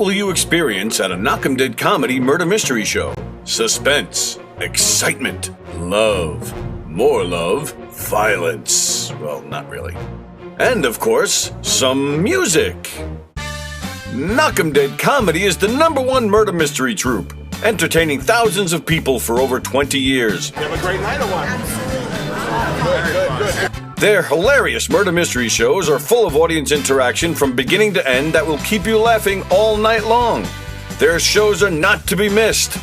will you experience at a Knock'em Dead comedy murder mystery show? Suspense, excitement, love, more love, violence. Well, not really. And, of course, some music. Knock'em Dead Comedy is the #1 murder mystery troupe, entertaining thousands of people for over 20 years. You have a great night or what? Absolutely. Good. Their hilarious murder mystery shows are full of audience interaction from beginning to end that will keep you laughing all night long. Their shows are not to be missed.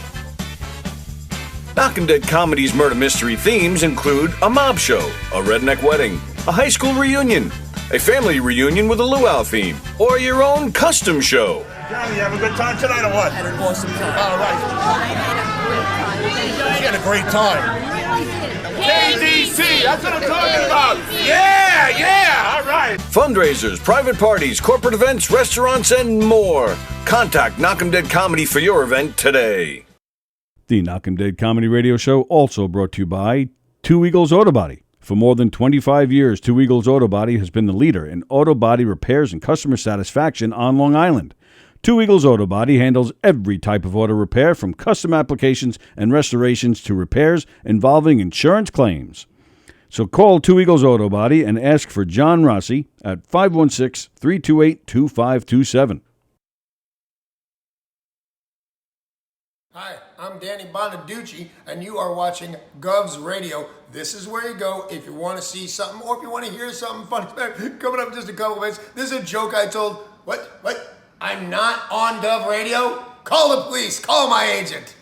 Knock'em Dead Comedy's murder mystery themes include a mob show, a redneck wedding, a high school reunion, a family reunion with a luau theme, or your own custom show. Johnny, you have a good time tonight or what? I had an awesome time. All right. You had a great time. KDC, that's what I'm talking about. Yeah, all right. Fundraisers, private parties, corporate events, restaurants, and more. Contact Knock'em Dead Comedy for your event today. The Knock'em Dead Comedy Radio Show also brought to you by Two Eagles Auto Body. For more than 25 years, Two Eagles Auto Body has been the leader in auto body repairs and customer satisfaction on Long Island. Two Eagles Auto Body handles every type of auto repair, from custom applications and restorations to repairs involving insurance claims. So call Two Eagles Auto Body and ask for John Rossi at 516-328-2527. Hi, I'm Danny Bonaducci, and you are watching Gov's Radio. This is where you go if you want to see something or if you want to hear something funny. Coming up in just a couple minutes, this is a joke I told. What? I'm not on Gov Radio? Call the police. Call my agent.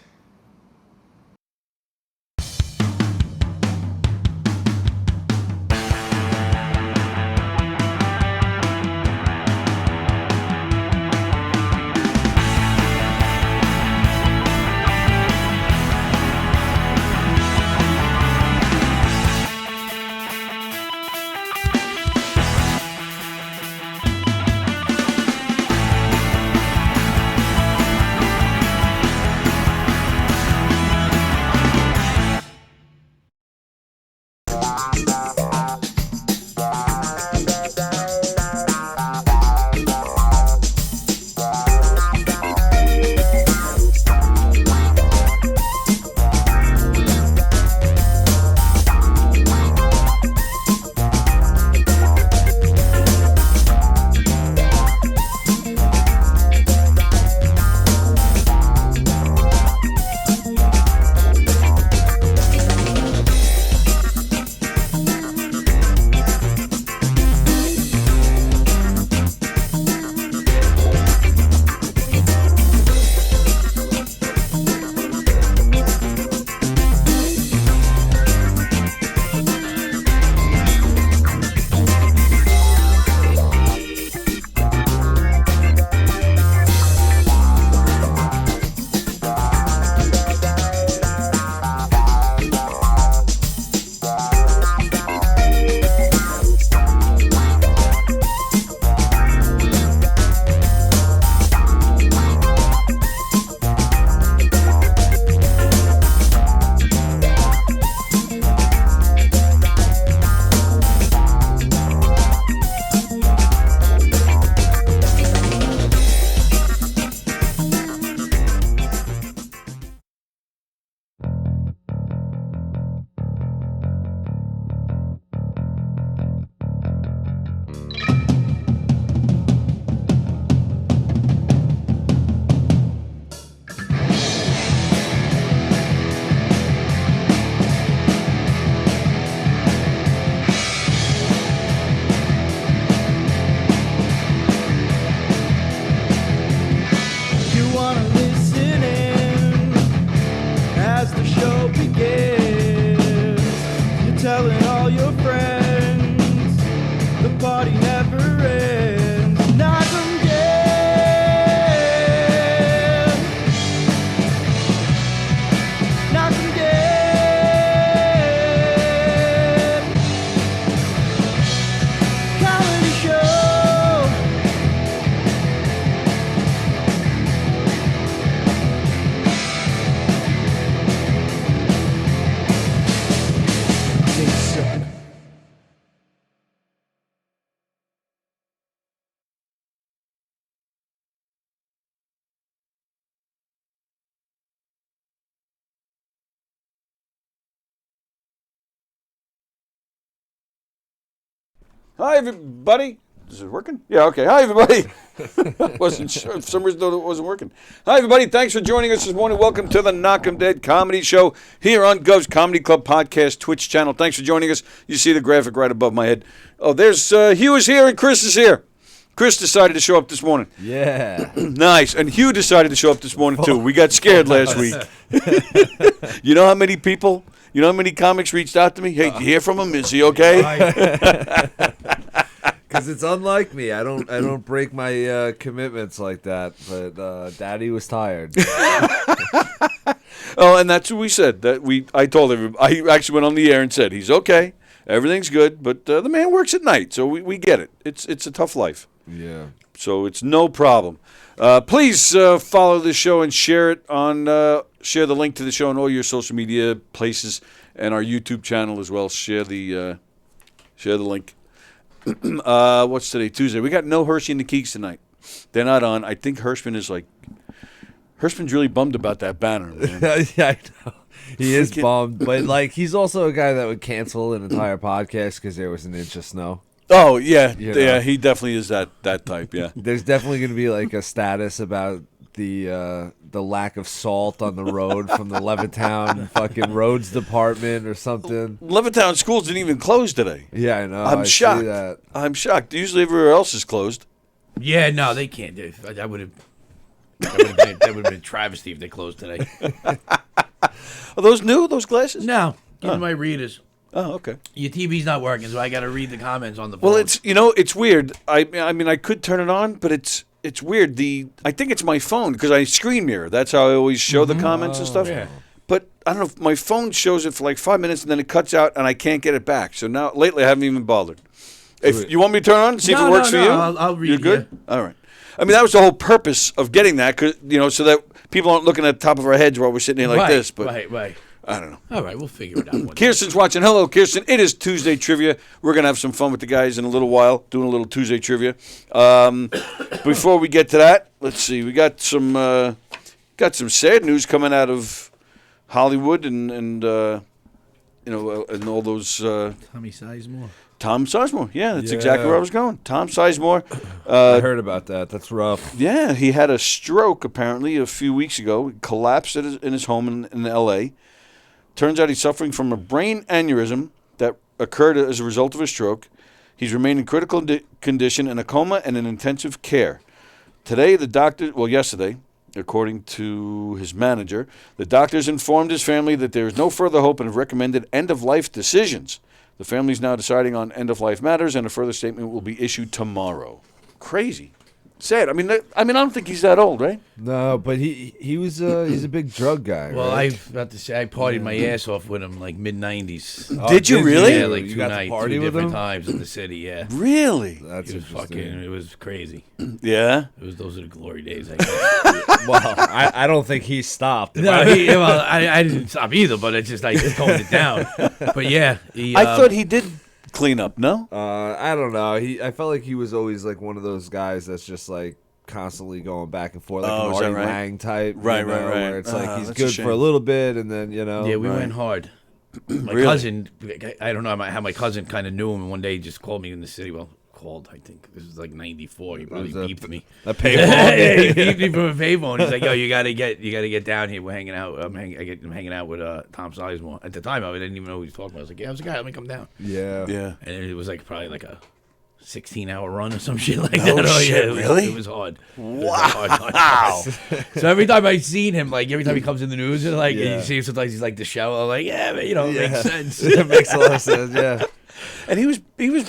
Hi, everybody. Is it working? Yeah, okay. Hi, everybody. Wasn't sure. For some reason, it wasn't working. Hi, everybody. Thanks for joining us this morning. Welcome to the Knock 'em Dead Comedy Show here on Gov's Comedy Club Podcast Twitch channel. Thanks for joining us. You see the graphic right above my head. Oh, there's Hugh is here and Chris is here. Chris decided to show up this morning. Yeah. Nice. And Hugh decided to show up this morning, too. We got scared last week. You know how many people, you know how many comics reached out to me? Hey, did you hear from him? Is he okay? Because it's unlike me. I don't break my commitments like that. But Daddy was tired. Oh, and that's what we said. I told everybody. I actually went on the air and said, he's okay. Everything's good. But the man works at night, so we get it. It's a tough life. Yeah. So it's no problem. Please follow the show and share it on. Share the link to the show on all your social media places and our YouTube channel as well. Share the link. What's today? Tuesday. We got no Hershey and the Keeks tonight. They're not on. I think Hirschman's really bummed about that banner, man. Yeah, I know. He is bummed, but he's also a guy that would cancel an entire podcast because there was an inch of snow. Oh yeah, You know? yeah. He definitely is that type. Yeah. There's definitely going to be a status about the lack of salt on the road from the Levittown fucking roads department or something. Levittown schools didn't even close today. Yeah, I know. I'm I see shocked. that. I'm shocked. Usually everywhere else is closed. Yeah, no, they can't. That would have been a travesty if they closed today. Are those new? Those glasses? No, these are my readers. Oh, okay. Your TV's not working, so I got to read the comments on the phone. Well, it's weird. I mean, I could turn it on, but it's weird. I think it's my phone because I screen mirror. That's how I always show the comments and stuff. yeah. But I don't know if my phone shows it for like 5 minutes and then it cuts out and I can't get it back. So now lately I haven't even bothered. If you want me to turn it on and see if it works for you, I'll read. You're good. All right. I mean, that was the whole purpose of getting that, so that people aren't looking at the top of our heads while we're sitting here like this. But right. I don't know. All right, we'll figure it out. One day. Kirsten's watching. Hello, Kirsten. It is Tuesday Trivia. We're going to have some fun with the guys in a little while, doing a little Tuesday Trivia. Before we get to that, let's see. We got some sad news coming out of Hollywood and all those. Tommy Sizemore. Tom Sizemore. Yeah, that's exactly where I was going. Tom Sizemore. I heard about that. That's rough. Yeah, he had a stroke apparently a few weeks ago. He collapsed in his home in L.A. Turns out he's suffering from a brain aneurysm that occurred as a result of a stroke. He's remained in critical condition in a coma and in intensive care. Yesterday, according to his manager, the doctors informed his family that there is no further hope and have recommended end-of-life decisions. The family's now deciding on end-of-life matters, and a further statement will be issued tomorrow. Crazy. Sad. I mean, I don't think he's that old, right? No, but he was he's a big drug guy. Well, right? I was about to say I partied my ass off with him mid-90s. Oh, Did you really? Yeah, like You 2 got to nights, party 2 with different him? times in the city. Yeah, Really? That's it was interesting. it was crazy. Yeah. Those are the glory days. I guess. Well, I don't think he stopped. No, I didn't stop either, but I just toned it down. But yeah, I thought he did clean up, no? I don't know. I felt like he was always one of those guys that's just constantly going back and forth, like an is that Artie right? Lang type. Right. Where it's he's that's a good shame. for a little bit, and then yeah, we went hard. My Really? cousin, I don't know how my cousin kind of knew him, and one day he just called me in the city. Well, I think this was 94. He probably beeped me. A payphone. Yeah, he beeped me from a payphone. He's like, "Yo, you gotta get down here. We're hanging out. I'm hanging out with Tom Sizemore." At the time, I didn't even know who he was talking about. I was like, "Yeah, I was like, let me come down." Yeah. And it was probably a 16-hour run or some shit like No that. Oh shit, yeah, really? It was hard. Wow. So every time I seen him, every time he comes in the news, and Yeah. you see him sometimes he's the show. I'm like, yeah, man, it makes sense. It makes a lot of sense. Yeah. And he was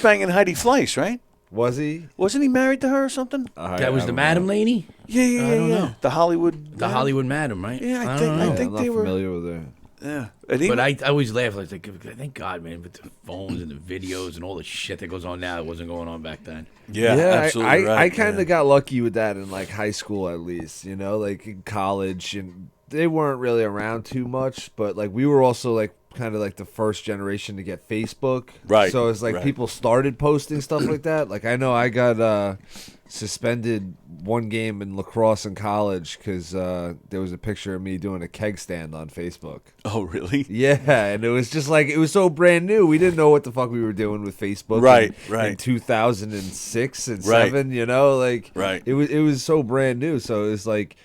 banging Heidi Fleiss, right? Was he? Wasn't he married to her or something? That was the Madam Lady, Yeah. I don't know. The Hollywood. the Hollywood Madam, right? Yeah, I don't think- know. I think I'm not they were- familiar with her. Yeah. And he, But I always laugh thank God, man, with the phones and the videos and all the shit that goes on now that wasn't going on back then. yeah, absolutely right. I kind of got lucky with that in high school, at least. In college, and they weren't really around too much. But we were also kind of like the first generation to get Facebook. Right, So it's like right. people started posting stuff like that. Like I know I got suspended one game in lacrosse in college because there was a picture of me doing a keg stand on Facebook. Oh, really? Yeah, and it was just like, it was so brand new. We didn't know what the fuck we were doing with Facebook. Right, in, right. In 2006 and Right. 7, you know, like Right. It was so brand new. So it was like,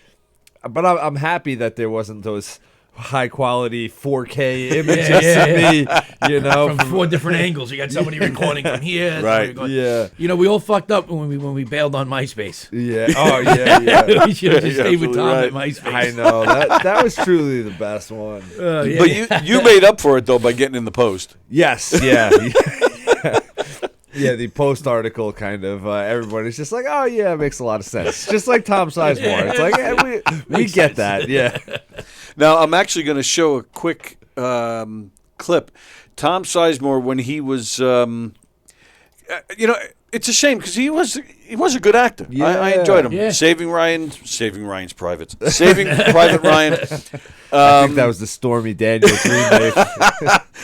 but I'm happy that there wasn't those high quality 4K images of me, you know, From 4 different angles. You got somebody recording from here. somebody Right. recording- Yeah. You know, we all fucked up when we bailed on MySpace. Yeah. Oh yeah. Yeah. We should have just You're stayed with Tom absolutely at MySpace. I know that was truly the best one. Yeah. But you made up for it though by getting in the post. Yes. Yeah. Yeah, the post article kind of everybody's just like, oh yeah, it makes a lot of sense. Just like Tom Sizemore. It's like, yeah, we get that. Yeah. Now I'm actually going to show a quick clip. Tom Sizemore when he was, it's a shame because he was a good actor. I Yeah. enjoyed him. Yeah. Saving Ryan's Privates. Saving Private Ryan. I think that was the Stormy Daniels remake.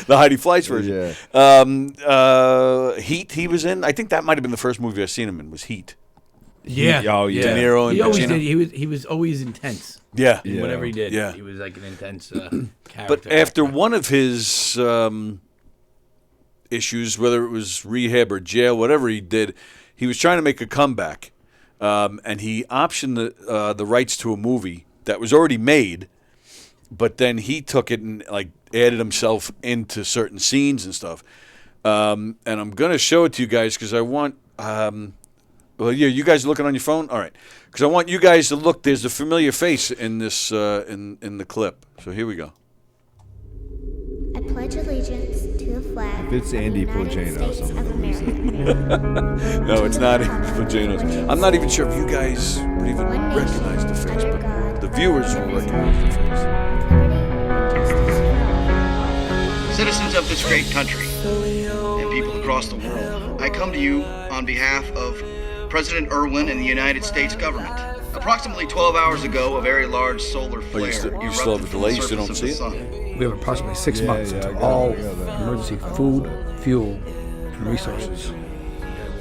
The Heidi Fleiss version. Yeah. Heat. He was in. I think that might have been the first movie I've seen him in. Was Heat. Yeah. Oh, yeah. De Niro and He always Pacino. did. He was always intense. Yeah. Yeah. Whatever he did. Yeah. He was like an intense character. But after one of his issues, whether it was rehab or jail, whatever he did, he was trying to make a comeback, and he optioned the rights to a movie that was already made, but then he took it and like added himself into certain scenes and stuff. And I'm gonna show it to you guys because I want. Well, yeah, you guys are looking on your phone, all right? Because I want you guys to look. There's a familiar face in this in the clip. So here we go. I pledge allegiance to the flag. If it's of the Andy United Pogeno, States some of of them America. No, it's not Vaginos. I'm not even sure if you guys would even One nation, recognize the face, under but God, the viewers will recognize the face. liberty and justice for all. Citizens of this great country and people across the world, I come to you on behalf of President Irwin and the United States government. Approximately 12 hours ago, a very large solar flare you still have a erupted from delay, the you still don't surface of see the it? sun. We have approximately 6 months yeah, I until got all it, I got that. emergency food, fuel, and resources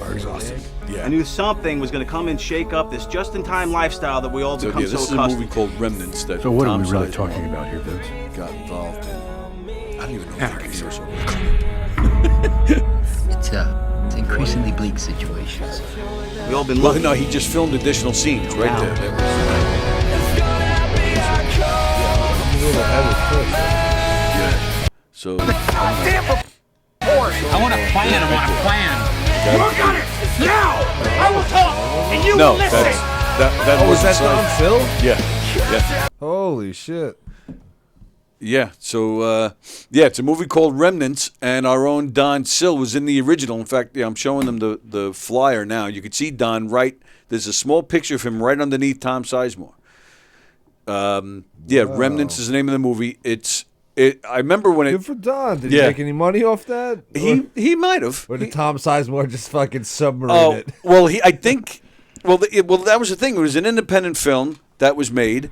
are exhausted. I knew something was going to come and shake up this just-in-time lifestyle that we all So become yeah, so this is a accustomed movie called Remnants that So what Tom are we really Sizemore talking about here, Vince? got involved in. I don't even know if I can hear so It's an increasingly bleak situation. We all been Well, looking. no, he just filmed additional scenes right there. That was- So I want a plan. Work on it now. I will talk, and you no, will listen. that Was was that Don Phil? Yeah. Holy shit. Yeah, so it's a movie called Remnants, and our own Don Sill was in the original. In fact, I'm showing them the flyer now. You can see Don right. There's a small picture of him right underneath Tom Sizemore. Remnants is the name of the movie. I remember when Good for Don. Did Yeah. he make any money off that? he might have. Or did Tom Sizemore just fucking submarine Oh it? well, I think. Well, that was the thing. It was an independent film that was made.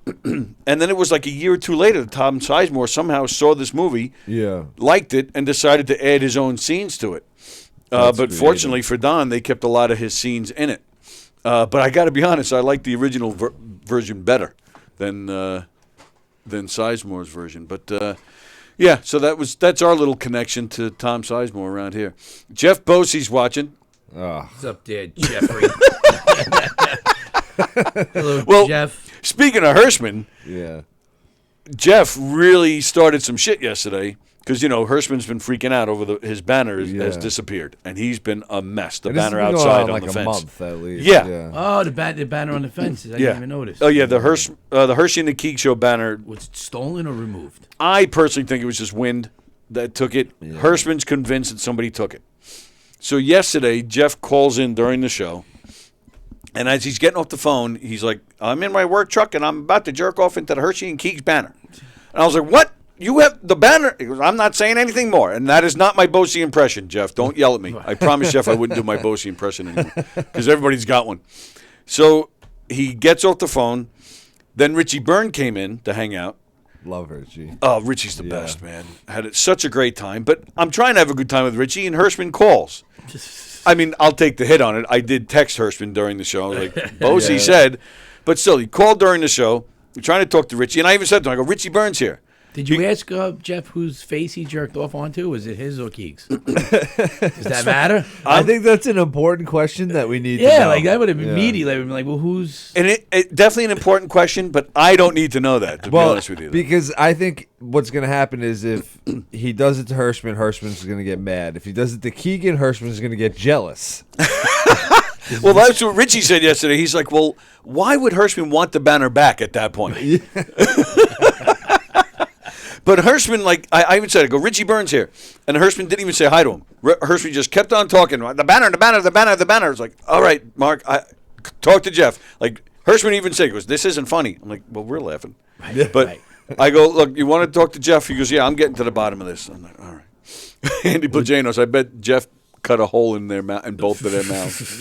And then it was like a year or two later that Tom Sizemore somehow saw this movie, Yeah. liked it, and decided to add his own scenes to it. But creative. fortunately for Don, they kept a lot of his scenes in it. But I got to be honest, I like the original version better than Sizemore's version. But so that's our little connection to Tom Sizemore around here. Jeff Bosey's watching. Oh. What's up there, Jeffrey? Hello, Well, Jeff. Speaking of Hirschman, Yeah. Jeff really started some shit yesterday because Hirschman's been freaking out over his banner has Yeah. disappeared, and he's been a mess. The And this banner has been going outside on like the a fence. month at least. Yeah. Oh, the banner on the fences. I didn't even notice. Oh yeah, the Hershey and the Keeg Show banner. Was it stolen or removed? I personally think it was just wind that took it. Yeah. Hirschman's convinced that somebody took it. So yesterday, Jeff calls in during the show. And as he's getting off the phone, he's like, I'm in my work truck, and I'm about to jerk off into the Hershey and Keegs banner. And I was like, what? You have the banner? He goes, I'm not saying anything more. And that is not my Bosey impression, Jeff. Don't yell at me. I promised Jeff I wouldn't do my Bosey impression anymore because everybody's got one. So he gets off the phone. Then Richie Byrne came in to hang out. Love her, G. Oh, Richie's the best, man. Had such a great time. But I'm trying to have a good time with Richie, and Hirschman calls. I mean, I'll take the hit on it. I did text Hirschman during the show. I was like, Bosie said. But still, he called during the show. We're trying to talk to Richie. And I even said to him, I go, Richie Burns here. Did you ask Jeff whose face he jerked off onto? Was it his or Keegs? Does that matter? I think that's an important question that we need to know. Yeah, like that would have immediately been like, well, who's... And it definitely an important question, but I don't need to know that, to be honest with you. Because I think what's going to happen is if he does it to Hirschman, Hirschman's going to get mad. If he does it to Keegan, Hirschman's going to get jealous. Well, that's what Richie said yesterday. He's like, well, why would Hirschman want the banner back at that point? But Hirschman, like, I even said, I go, Richie Burns here. And Hirschman didn't even say hi to him. Hirschman just kept on talking. The banner, the banner, the banner, the banner. It's like, all right, Mark, talk to Jeff. Like, Hirschman even said, he goes, this isn't funny. I'm like, well, we're laughing. But I go, look, you want to talk to Jeff? He goes, yeah, I'm getting to the bottom of this. I'm like, all right. Andy Plajanos, I bet Jeff cut a hole in their mouth, in both of their mouths.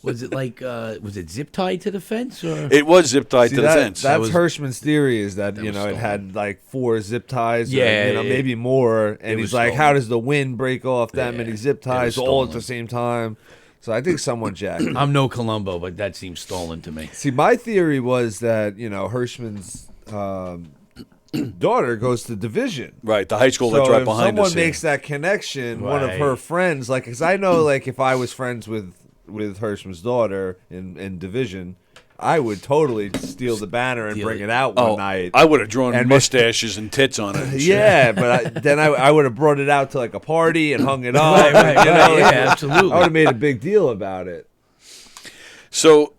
Was it like, was it zip tied to the fence? Or? It was zip tied to the fence. That's Hirschman's theory, is that you know, it had like 4 zip ties, maybe more. And he's like, how does the wind break off that many zip ties all at the same time? So I think someone jacked. I'm no Columbo, but that seems stolen to me. See, my theory was that, you know, Hirschman's daughter goes to Division. Right, the high school that's right behind us. Someone makes that connection, one of her friends, like, because I know, like, if I was friends with Hirschman's daughter in Division, I would totally steal the banner and bring it out one night. I would have drawn mustaches and tits on it. Yeah, but then I would have brought it out to like a party and hung it up. Yeah, absolutely. I would have made a big deal about it. So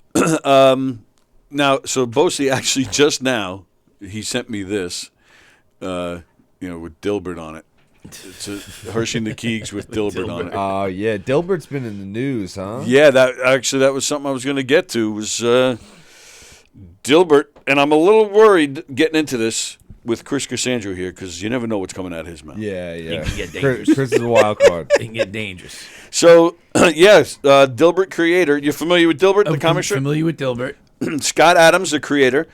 now, Bosie actually just now, he sent me this, with Dilbert on it. It's Hershey and the Keegs with Dilbert on it. Oh, yeah. Dilbert's been in the news, huh? Yeah, that was something I was going to get to, was Dilbert. And I'm a little worried getting into this with Chris Cassandro here, because you never know what's coming out of his mouth. Yeah. It can get dangerous. Chris is a wild card. It can get dangerous. So, yes, Dilbert creator. You're familiar with Dilbert, the comic strip? Familiar with Dilbert. Scott Adams, the creator.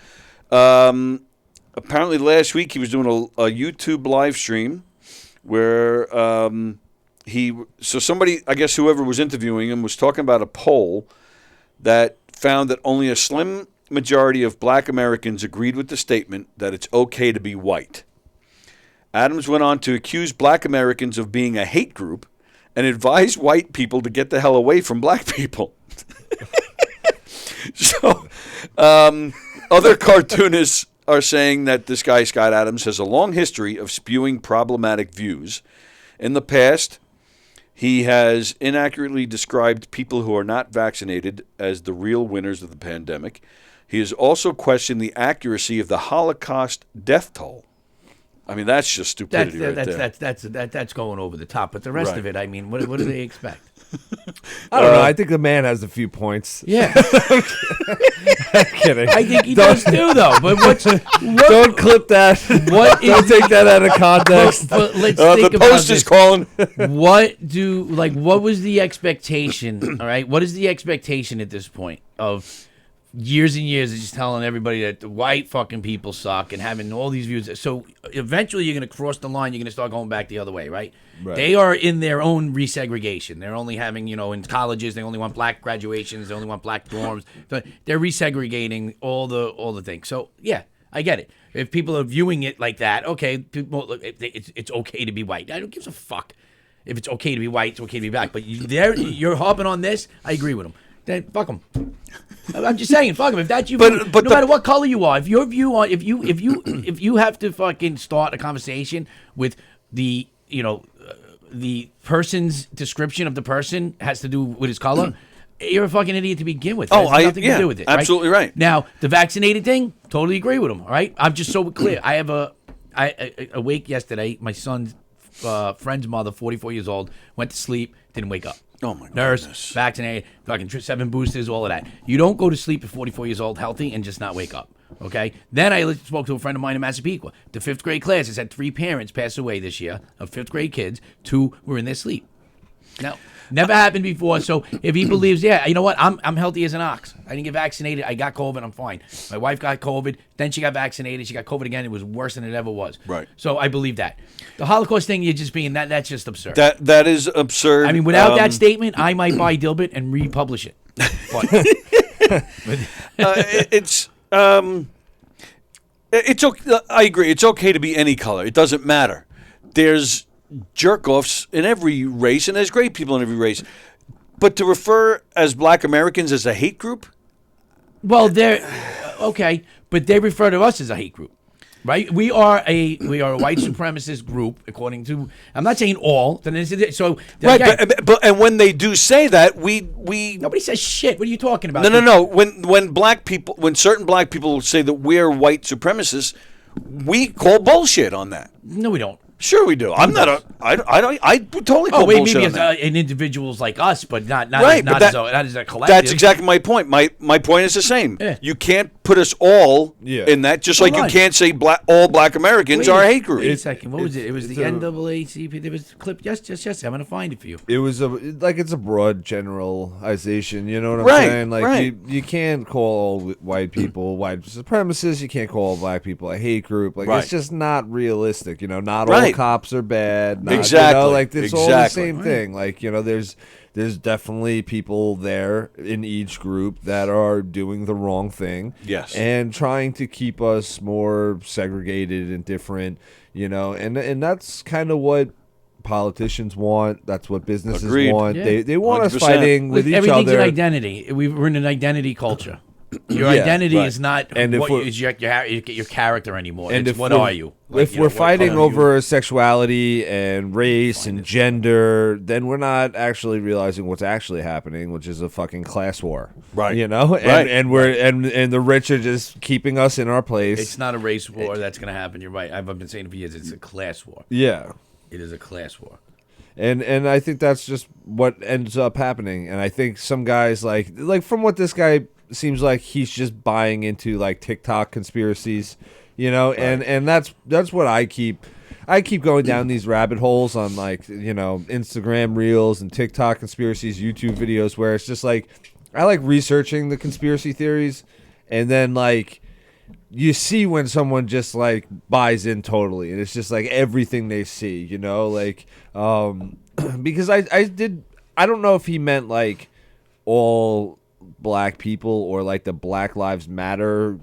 Apparently last week he was doing a YouTube live stream where somebody, I guess whoever was interviewing him, was talking about a poll that found that only a slim majority of black Americans agreed with the statement that it's okay to be white. Adams went on to accuse black Americans of being a hate group and advised white people to get the hell away from black people. So, other cartoonists are saying that this guy, Scott Adams, has a long history of spewing problematic views. In the past, he has inaccurately described people who are not vaccinated as the real winners of the pandemic. He has also questioned the accuracy of the Holocaust death toll. I mean, that's just stupidity there. That's going over the top. But the rest of it, I mean, what do they expect? I don't know. I think the man has a few points. Yeah. I'm kidding. I think he does too, though. But don't clip that. Don't take that out of context. But let's think the about post this. is calling. What was the expectation? All right. What is the expectation at this point of years and years of just telling everybody that the white fucking people suck and having all these views? So eventually you're going to cross the line. You're going to start going back the other way, right? They are in their own resegregation. They're only having, in colleges, they only want black graduations. They only want black dorms. They're resegregating all the things. So, yeah, I get it. If people are viewing it like that, okay, it's okay to be white. I don't give a fuck. If it's okay to be white, it's okay to be black. But you're harping on this, I agree with them. Then fuck them. I'm just saying, fuck them. If that's you, but no matter what color you are, if your view on, if you have to fucking start a conversation with the the person's description of the person has to do with his color, you're a fucking idiot to begin with. It has nothing to do with it. Absolutely right. Now the vaccinated thing, totally agree with him. All right, I'm just so clear. I have a wake yesterday. My son's friend's mother, 44 years old, went to sleep, didn't wake up. Oh my Nurse, goodness. vaccinated, fucking 7 boosters, all of that. You don't go to sleep at 44 years old healthy and just not wake up, okay? Then I spoke to a friend of mine in Massapequa. The 5th grade class has had 3 parents pass away this year of 5th grade kids. 2 were in their sleep. No. Never happened before. So if he believes, yeah, you know what? I'm healthy as an ox. I didn't get vaccinated. I got COVID. I'm fine. My wife got COVID. Then she got vaccinated. She got COVID again. It was worse than it ever was. Right. So I believe that. The Holocaust thing, you're just being that's just absurd. That is absurd. I mean, without that statement, I might buy Dilbert and republish it. It's okay. I agree. It's okay to be any color. It doesn't matter. There's jerk-offs in every race, and there's great people in every race. But to refer as Black Americans as a hate group? Well, they're okay, but they refer to us as a hate group, right? We are a white supremacist group, according to. I'm not saying all. So right, but and when they do say that, we nobody says shit. What are you talking about? No. When certain black people say that we're white supremacists, we call bullshit on that. No, we don't. Sure we do. I'm not a. I totally call bullshit maybe on that. An individuals like us, but not right, not as a collective. That's exactly my point. My point is the same. Yeah. You can't put us all in that, just like you can't say all black Americans are a hate group. Wait a second. What was it? It was the NAACP. There was a clip. Yes. I'm going to find it for you. It was it's a broad generalization. You know what I'm saying? Like you can't call all white people white supremacists. You can't call all black people a hate group. Like it's just not realistic. You know, not all cops are bad. Exactly. You know, like it's all the same thing. Like, you know, there's definitely people there in each group that are doing the wrong thing. Yes. And trying to keep us more segregated and different, you know, and that's kind of what politicians want. That's what businesses want. Yeah. They want 100%. us fighting with each other. Everything's an identity. We're in an identity culture. Your identity is not your character anymore. And it's what are you? If we're fighting over sexuality and race and gender, then we're not actually realizing what's actually happening, which is a fucking class war. Right. You know? And we're and the rich are just keeping us in our place. It's not a race war that's going to happen. You're right. I've been saying it for years. It's a class war. Yeah. It is a class war. And I think that's just what ends up happening. And I think some guys like from what this guy seems like, he's just buying into like TikTok conspiracies, you know, and that's what I keep going down these rabbit holes on, like, you know, Instagram reels and TikTok conspiracies, YouTube videos, where it's just like I like researching the conspiracy theories, and then like you see when someone just like buys in totally, and it's just like everything they see, you know, like because I don't know if he meant like all black people or like the Black Lives Matter,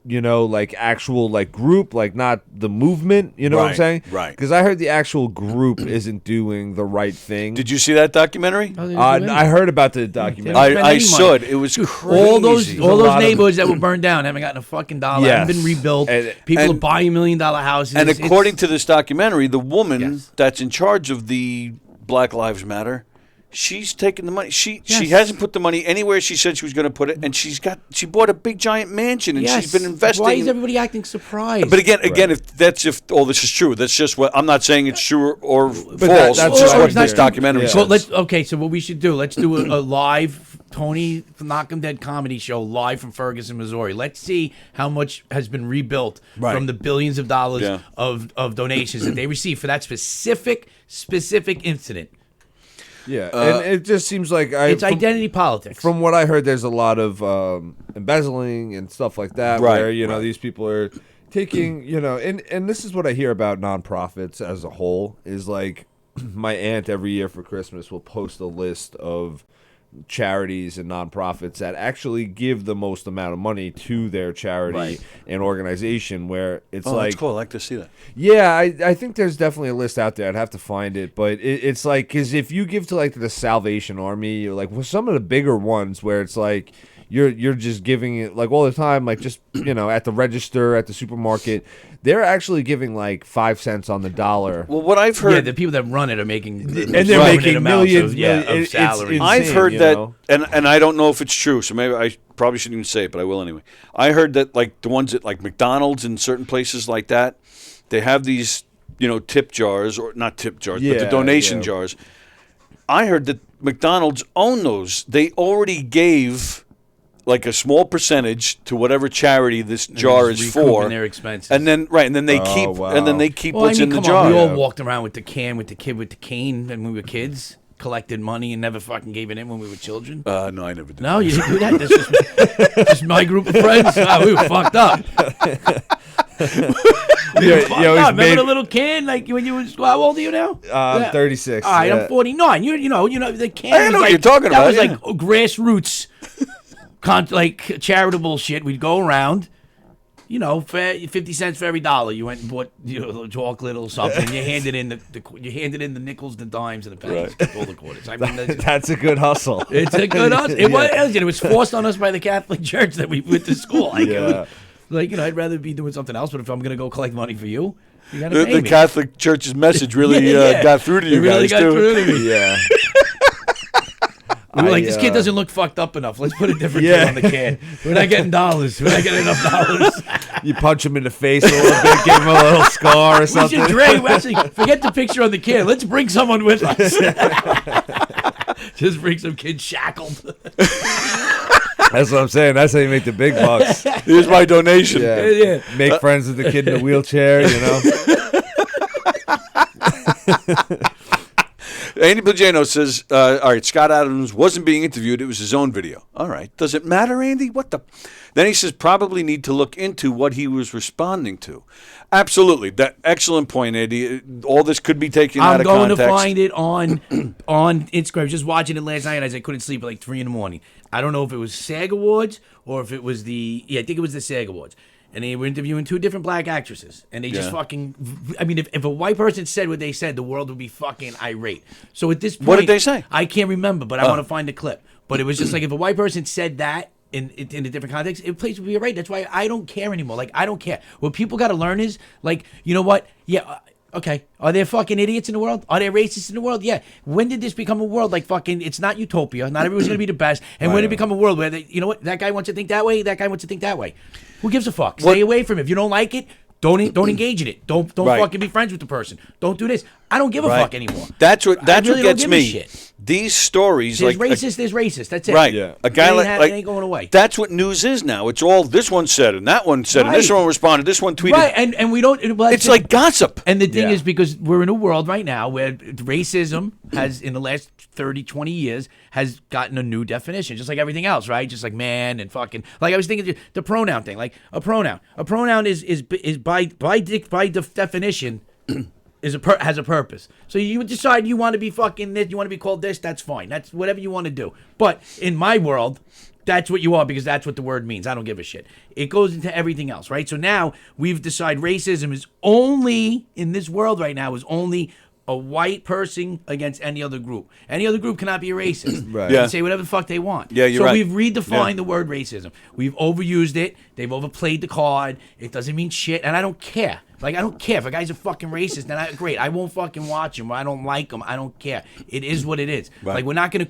you know, like actual like group, like not the movement, you know what I'm saying? Right. Because I heard the actual group isn't doing the right thing. Did you see that documentary? I heard about the documentary. I saw it. It was crazy. All those neighborhoods that were burned down haven't gotten a fucking dollar. Haven't been rebuilt. People are buying $1 million houses. And according to this documentary, the woman that's in charge of the Black Lives Matter, she's taking the money. She hasn't put the money anywhere she said she was going to put it, and she bought a big giant mansion, and she's been investing. Why is everybody acting surprised? But again, if all this is true, that's just what I'm not saying it's true or false. That's just what this documentary says. So what we should do? Let's do a live Tony Knock 'em Dead comedy show live from Ferguson, Missouri. Let's see how much has been rebuilt from the billions of dollars of donations that they received for that specific incident. Yeah, and it just seems like it's identity politics. From what I heard, there's a lot of embezzling and stuff like that, where you know these people are taking, you know, and this is what I hear about nonprofits as a whole is like my aunt every year for Christmas will post a list of charities and nonprofits that actually give the most amount of money to their charity and organization, where it's that's cool. I like to see that. Yeah, I think there's definitely a list out there. I'd have to find it, but it's like, because if you give to like the Salvation Army or like some of the bigger ones where it's like you're just giving it like all the time, like just, you know, at the register at the supermarket, they're actually giving like 5 cents on the dollar. Well, what I've heard, the people that run it are making, and they're making millions of salaries. I've heard that, and I don't know if it's true, so maybe I probably shouldn't even say it, but I will anyway. I heard that like the ones at like McDonald's and certain places like that, they have these, you know, tip jars, or not tip jars, but the donation jars. I heard that McDonald's own those. They already gave like a small percentage to whatever charity this jar is for, their expenses, and then they keep what's in the come jar. On, we all walked around with the kid with the cane when we were kids. collected money and never fucking gave it in when we were children? No, I never did. No, you didn't do that. This is just my group of friends. Oh, we were fucked up. Remember the little can, like when you were in school? How old are you now? I'm 36. All right, I'm 49. You know the can. I know was what you're talking about. That was like grassroots, like charitable shit. We'd go around. 50 cents for every dollar. You went and bought a chocolate or something. You handed in the nickels, the dimes, and the pennies, all the quarters. I mean, that's a good hustle. It's a good hustle. It was forced on us by the Catholic Church that we went to school. I'd rather be doing something else. But if I'm gonna go collect money for you, you gotta pay me. The Catholic Church's message really got through to you guys too. It really got through to me. Yeah. We were like, this kid doesn't look fucked up enough. Let's put a different kid on the can. We're not getting dollars. We're not getting enough dollars. You punch him in the face a little bit, give him a little scar or something. We should actually, forget the picture on the can. Let's bring someone with us. Just bring some kid shackled. That's what I'm saying. That's how you make the big bucks. Here's my donation. Yeah. Make friends with the kid in the wheelchair, Andy Blegano says, all right, Scott Adams wasn't being interviewed. It was his own video. All right. Does it matter, Andy? What the? Then he says, probably need to look into what he was responding to. Absolutely. That excellent point, Andy. All this could be taken out of context. I'm going to find it on Instagram. I was just watching it last night as I couldn't sleep at like 3 a.m. I don't know if it was SAG Awards or if it was I think it was the SAG Awards. And they were interviewing 2 different black actresses. And they just fucking... I mean, if a white person said what they said, the world would be fucking irate. So at this point... What did they say? I can't remember, but I want to find the clip. But it was just like if a white person said that in a different context, it plays would be irate. That's why I don't care anymore. Like, I don't care. What people got to learn is, like, you know what? Yeah... Okay. Are there fucking idiots in the world? Are there racists in the world? Yeah. When did this become a world like fucking, it's not utopia. Not everyone's going to be the best. And when did it become a world where, you know what, that guy wants to think that way, that guy wants to think that way. Who gives a fuck? Stay away from it. If you don't like it, don't engage in it. Don't fucking be friends with the person. Don't do this. I don't give a fuck anymore. That's what really gets me. Shit. These stories, there's racist. That's it. Right. Yeah. A guy it ain't going away. That's what news is now. It's all this one said and that one said and this one responded. This one tweeted. Right. And we don't. It's like gossip. And the thing is, because we're in a world right now where racism has, in the last 30, 20 years, has gotten a new definition, just like everything else, right? Just like man and fucking. Like I was thinking the pronoun thing. Like a pronoun. A pronoun is by definition. Has a purpose. So you decide you want to be fucking this, you want to be called this, that's fine. That's whatever you want to do. But in my world, that's what you are because that's what the word means. I don't give a shit. It goes into everything else, right? So now we've decided racism is only, in this world right now, is only a white person against any other group. Any other group cannot be a racist. Right. They can say whatever the fuck they want. Yeah, you're right. So we've redefined the word racism. We've overused it. They've overplayed the card. It doesn't mean shit, and I don't care. Like, I don't care. If a guy's a fucking racist, then great. I won't fucking watch him. Or I don't like him. I don't care. It is what it is. Right. Like, we're not gonna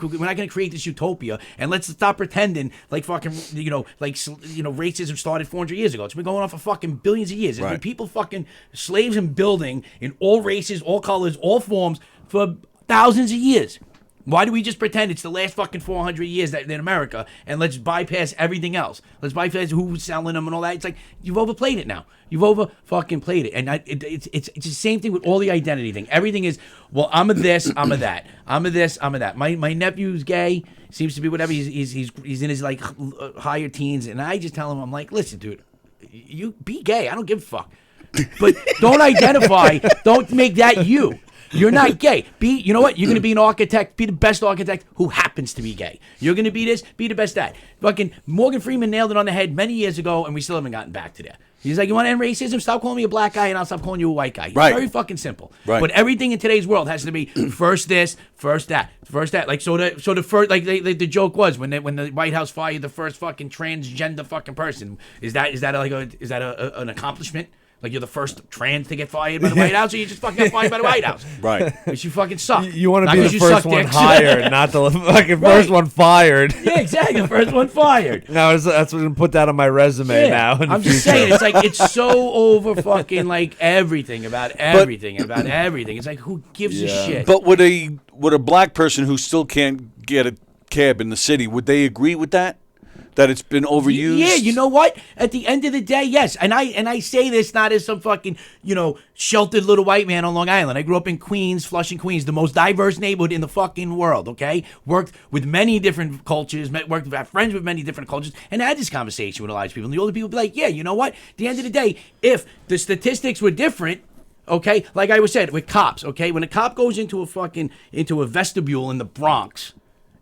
create this utopia, and let's stop pretending like fucking, racism started 400 years ago. It's been going on for fucking billions of years. There's been people fucking slaves in building in all races, all colors, all forms for thousands of years. Why do we just pretend it's the last fucking 400 years that in America, and let's bypass everything else? Let's bypass who's selling them and all that. It's like, you've overplayed it now. You've fucking played it. And it's the same thing with all the identity thing. Everything is, well, I'm a this, I'm a that. I'm a this, I'm a that. My nephew's gay, seems to be whatever. He's in his like higher teens, and I just tell him, I'm like, listen, dude, you be gay. I don't give a fuck. But don't identify, don't make that you. You're not gay. You know what? You're going to be an architect, be the best architect who happens to be gay. You're going to be this, be the best that. Fucking Morgan Freeman nailed it on the head many years ago, and we still haven't gotten back to there. He's like, you want to end racism? Stop calling me a black guy, and I'll stop calling you a white guy. Right. It's very fucking simple. Right. But everything in today's world has to be first this, first that, first that. Like, so the first, like the joke was when the White House fired the first fucking transgender fucking person. Is that an accomplishment? Like, you're the first trans to get fired by the White House, or you just fucking got fired by the White House? Right. Because you fucking suck. You want to be the first one hired, not the fucking first one fired. Yeah, exactly. The first one fired. No, that's what I'm going to put that on my resume now. I'm just saying, it's like, it's so over fucking, like, everything about everything. It's like, who gives a shit? But would a black person who still can't get a cab in the city, would they agree with that? That it's been overused. Yeah, you know what? At the end of the day, yes. And I say this not as some fucking, sheltered little white man on Long Island. I grew up in Queens, Flushing, Queens, the most diverse neighborhood in the fucking world, okay? Worked with many different cultures, had friends with many different cultures, and had this conversation with a lot of people. And the older people be like, yeah, you know what? At the end of the day, if the statistics were different, okay, like I was said, with cops, okay? When a cop goes into a vestibule in the Bronx,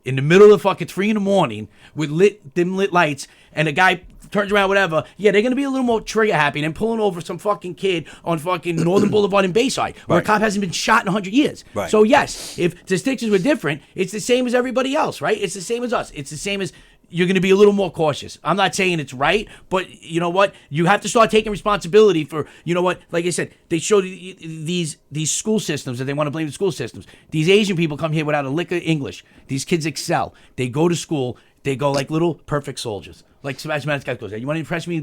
in the middle of fucking 3 a.m. with dim lit lights, and a guy turns around, whatever, yeah, they're going to be a little more trigger happy than pulling over some fucking kid on fucking Northern Boulevard in Bayside, where a cop hasn't been shot in 100 years. Right. So, yes, if statistics were different, it's the same as everybody else, right? It's the same as us. It's the same as you're going to be a little more cautious. I'm not saying it's right, but you know what? You have to start taking responsibility for, you know what? Like I said, they show these school systems that they want to blame the school systems. These Asian people come here without a lick of English. These kids excel. They go to school. They go like little perfect soldiers. Like Sebastian Maniscalco goes, you want to impress me?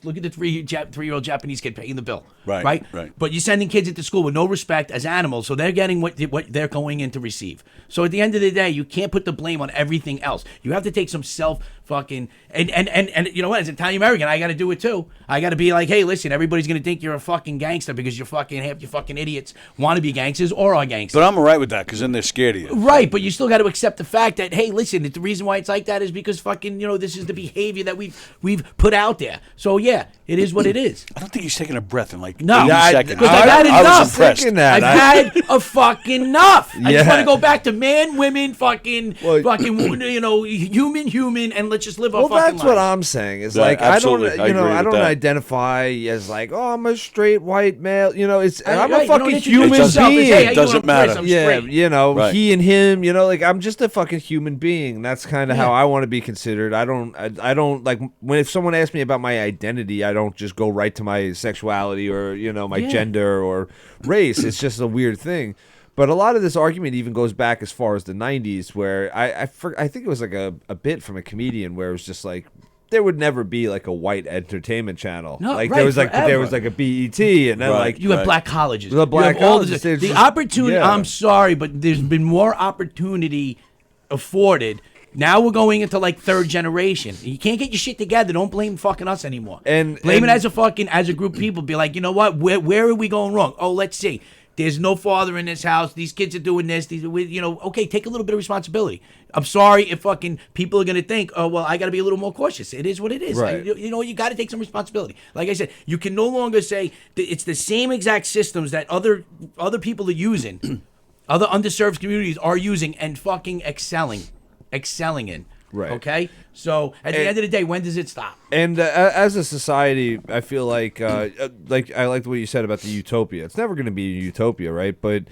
Look at the three-year-old Japanese kid paying the bill. Right. But you're sending kids into school with no respect as animals, so they're getting what they're going in to receive. So at the end of the day, you can't put the blame on everything else. You have to take some fucking and you know what? As an Italian American, I got to do it too. I got to be like, hey, listen, everybody's gonna think you're a fucking gangster because you're fucking half you fucking idiots want to be gangsters or are gangsters. But I'm all right with that because then they're scared of you. Right, but you still got to accept the fact that, hey, listen, the reason why it's like that is because fucking, this is the behavior that we've put out there. So yeah, it is what it is. I don't think he's taking a breath in like no, 80 seconds. Because I've had enough. I was impressed. I've had a fucking enough. I just want to go back to man, women, fucking human, and let's just live our fucking life. That's what I'm saying. Is like I don't identify as like, oh, I'm a straight white male. I'm a fucking human being. It doesn't matter. Yeah, he and him. Like I'm just a fucking human being. That's kind of how I want to be considered. I don't like if someone asks me about my identity, I don't just go right to my sexuality or my gender or race. It's just a weird thing. But a lot of this argument even goes back as far as the 90s, where I think it was like a bit from a comedian where it was just like there would never be like a white entertainment channel. No, like right, there was forever. like a BET, and then like you have black colleges. The black colleges. The opportunity. Yeah. I'm sorry, but there's been more opportunity afforded. Now we're going into like third generation. You can't get your shit together. Don't blame fucking us anymore. And blame it as a group of people. Be like, you know what? Where are we going wrong? Oh, let's see. There's no father in this house. These kids are doing this. Okay, take a little bit of responsibility. I'm sorry if fucking people are going to think, oh, well, I got to be a little more cautious. It is what it is. Right. You got to take some responsibility. Like I said, you can no longer say that it's the same exact systems that other people are using, other underserved communities are using and fucking excelling in. Right. Okay? So, at the end of the day, when does it stop? And as a society, I feel like I like what you said about the utopia. It's never going to be a utopia, right? But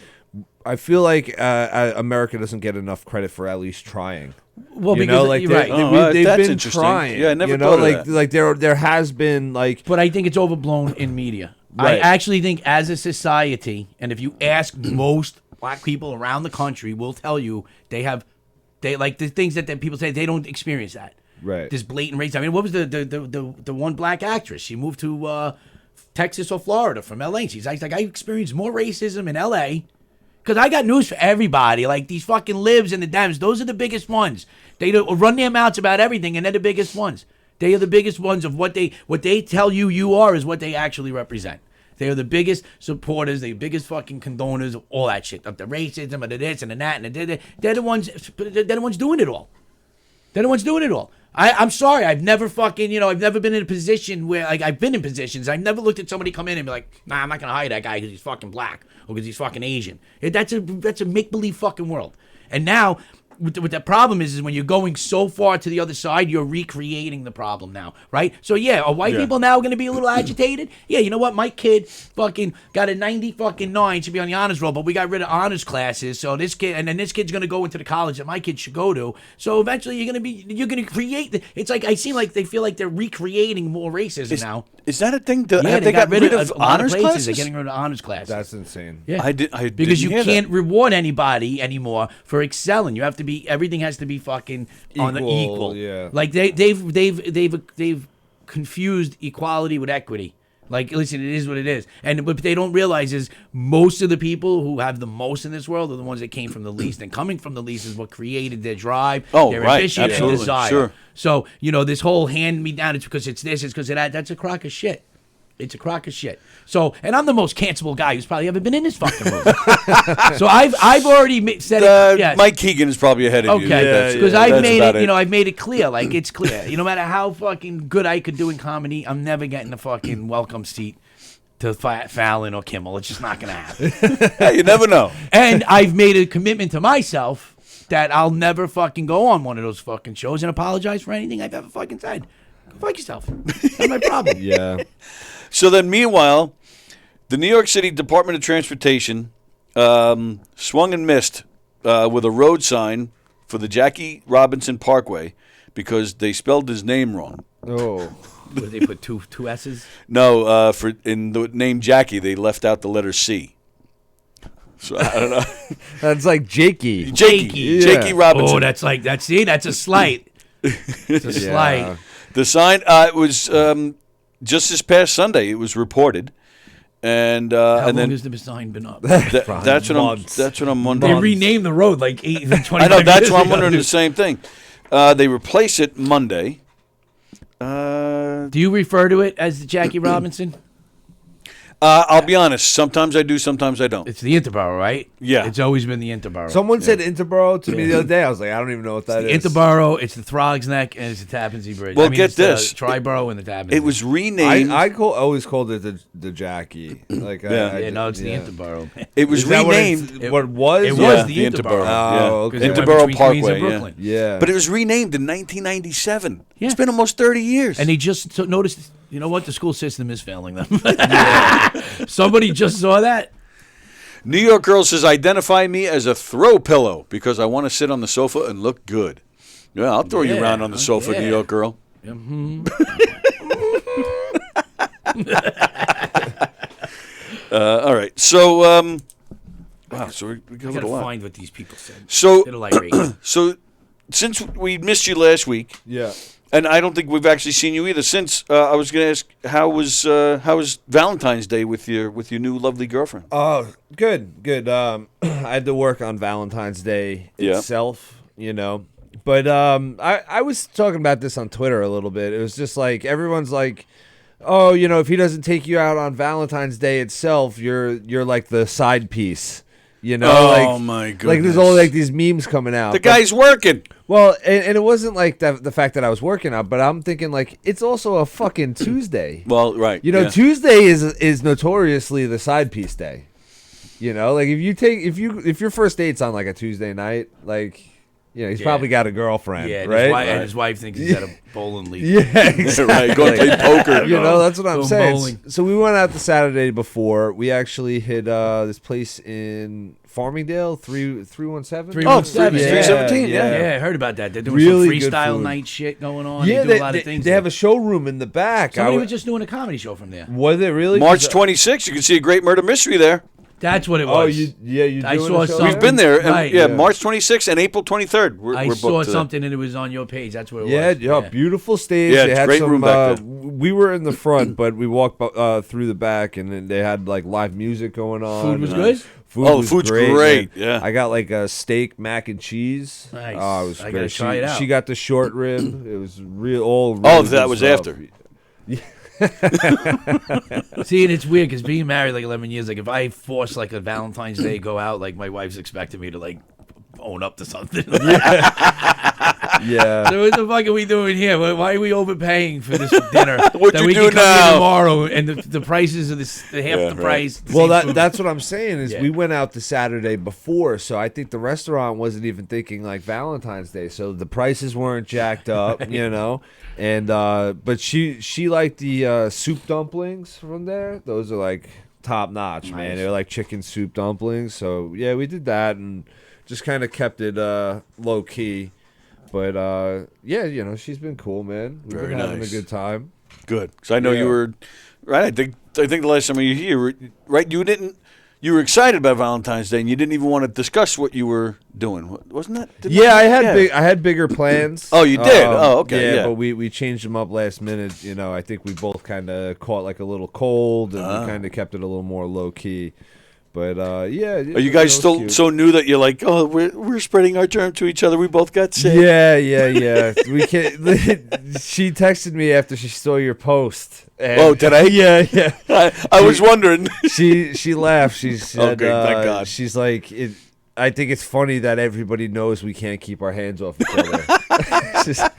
I feel like America doesn't get enough credit for at least trying. Well, they've been trying. Yeah, I never thought of that. Like there has been like. But I think it's overblown in media. Right. I actually think as a society, and if you ask most black people around the country, will tell you they like the things that people say they don't experience that. Right. This blatant racism. I mean, what was the one black actress? She moved to Texas or Florida from LA. She's like, I experienced more racism in LA. Because I got news for everybody. Like these fucking libs and the Dems, those are the biggest ones. They run their mouths about everything, and they're the biggest ones. They are the biggest ones of what they tell you are is what they actually represent. They are the biggest supporters, the biggest fucking condoners of all that shit, of the racism, of the this and the that, and they're the ones doing it all. They're the ones doing it all. I'm sorry, I've never fucking, I've never been in a position where, like, I've been in positions, I've never looked at somebody come in and be like, nah, I'm not gonna hire that guy because he's fucking black or because he's fucking Asian. That's a make-believe fucking world. And now, what the problem is when you're going so far to the other side, you're recreating the problem now, right? So yeah, are white people now going to be a little agitated? Yeah, you know what? My kid fucking got a 90-9, should be on the honors roll, but we got rid of honors classes. So this kid, and then this kid's going to go into the college that my kid should go to. So eventually you're going to create. It's like I seem like they feel like they're recreating more racism now. Is that a thing? Have they got rid of honors classes? They're getting rid of honors classes. That's insane. Yeah, I because you can't reward anybody anymore for excelling. You have to be. Everything has to be fucking on the equal. Yeah. Like they've confused equality with equity. Like, listen, it is what it is. And what they don't realize is most of the people who have the most in this world are the ones that came from the least. And coming from the least is what created their drive, their ambition, and desire. Sure. So, this whole hand me down, it's because it's this, it's because of that. That's a crock of shit. It's a crock of shit. So, and I'm the most cancelable guy who's probably ever been in this fucking movie. So I've already said it. Yes. Mike Keegan is probably ahead of you. Okay, because I've made it. I've made it clear. Like, it's clear. No matter how fucking good I could do in comedy, I'm never getting the fucking welcome seat to Fallon or Kimmel. It's just not gonna happen. Hey, you never know. And I've made a commitment to myself that I'll never fucking go on one of those fucking shows and apologize for anything I've ever fucking said. Go fuck yourself. That's my problem. Yeah. So then, meanwhile, the New York City Department of Transportation swung and missed with a road sign for the Jackie Robinson Parkway because they spelled his name wrong. Oh. Did they put two S's? No, for in the name Jackie, they left out the letter C. So I don't know. That's like Jakey. Jakey Robinson. Oh, that's a slight. It's a slight. The sign was just this past Sunday. It was reported, and how and long then has the sign been up? that's what I'm wondering. They renamed the road like 25 I know. That's years why I'm ago. wondering the same thing. They replace it Monday. Do you refer to it as the Jackie Robinson? I'll be honest. Sometimes I do. Sometimes I don't. It's the Interborough, right? Yeah. It's always been the Interborough. Someone said Interborough to me the other day. I was like, I don't even know what that is. Interborough, it's the Throgs Neck, and it's the Tappan Zee Bridge. Well, get it's this. The Triborough and the Tappan Zee. It was renamed. I always called it the Jackie. Like, it's the Interborough. It was renamed. What it was? It was the Interborough. Oh, okay. Interborough Parkway. Brooklyn. Yeah. But it was renamed in 1997. Yeah. It's been almost 30 years. And they just noticed, you know what? The school system is failing them. Somebody just saw that. New York girl says, identify me as a throw pillow because I want to sit on the sofa and look good. Yeah, I'll throw you around on the sofa, New York girl. Mm-hmm. All right. So, wow. So we covered gotta a lot. find what these people said. So, Little irate. so since we missed you last week, Yeah. and I don't think we've actually seen you either. Since I was going to ask, how was Valentine's Day with your new lovely girlfriend? Oh, good. I had to work on Valentine's Day itself, But I was talking about this on Twitter a little bit. It was just like everyone's like, oh, if he doesn't take you out on Valentine's Day itself, you're like the side piece. Oh my goodness! Like there's all like these memes coming out. The guy's working. Well, and it wasn't like the fact that I was working out, but I'm thinking like it's also a fucking Tuesday. Well, right. Tuesday is notoriously the side piece day. Like if your first date's on like a Tuesday night, like he's probably got a girlfriend, right? And his wife thinks he's at a bowling league. Yeah, exactly. Right. Go play poker. That's what I'm saying. Bowling. So we went out the Saturday before. We actually hit this place in Farmingdale, 317. 317. 317. Yeah, I heard about that. They're doing Really some good freestyle food. night shit going on. Yeah, they do a lot of things. They have a showroom in the back. Somebody was just doing a comedy show from there. Was it really? March 26th. You can see a great murder mystery there. That's what it was. Oh, you I doing saw a show something. We've been there. And, Right. March 26th and April 23rd. We're I booked saw to something and it was on your page. That's what it was. Yeah, beautiful stage. Yeah, they it's had great some, room back there. We were in the front, but we walked through the back, and then they had like live music going on. Food was good? Food was food's great. great, Man. yeah. I got like a steak, mac and cheese. Nice. Oh, it was I great. gotta try it out. She got the short rib. It was all. Oh, Really that good was stuff. after. See, and it's weird because being married like 11 years, like if I force like a Valentine's Day go out, like my wife's expecting me to like own up to something. Yeah. So what the fuck are we doing here? Why are we overpaying for this dinner? What that you we do can come now? here tomorrow and the prices are half the price. Well, same food. that's what I'm saying is Yeah. we went out the Saturday before, so I think the restaurant wasn't even thinking like Valentine's Day, so the prices weren't jacked up, And but she liked the soup dumplings from there. Those are like top notch, man. They're like chicken soup dumplings. So yeah, we did that and just kind of kept it low key. But yeah, she's been cool, man. We've Very been having a nice. good time. Good. Because I know you were, right? I think the last time you were here, right? You you were excited about Valentine's Day, and you didn't even want to discuss what you were doing, wasn't that? I had bigger plans. Oh, you did? Okay. Yeah, but we changed them up last minute. You know, I think we both kind of caught like a little cold, and we kind of kept it a little more low key. But yeah, are you guys still so new that you're like, oh, we're spreading our germ to each other? We both got sick. Yeah. We can't. She texted me after she saw your post. And, did I? Yeah. I was wondering. She laughed. She said, thank God. She's like, I think it's funny that everybody knows we can't keep our hands off each other.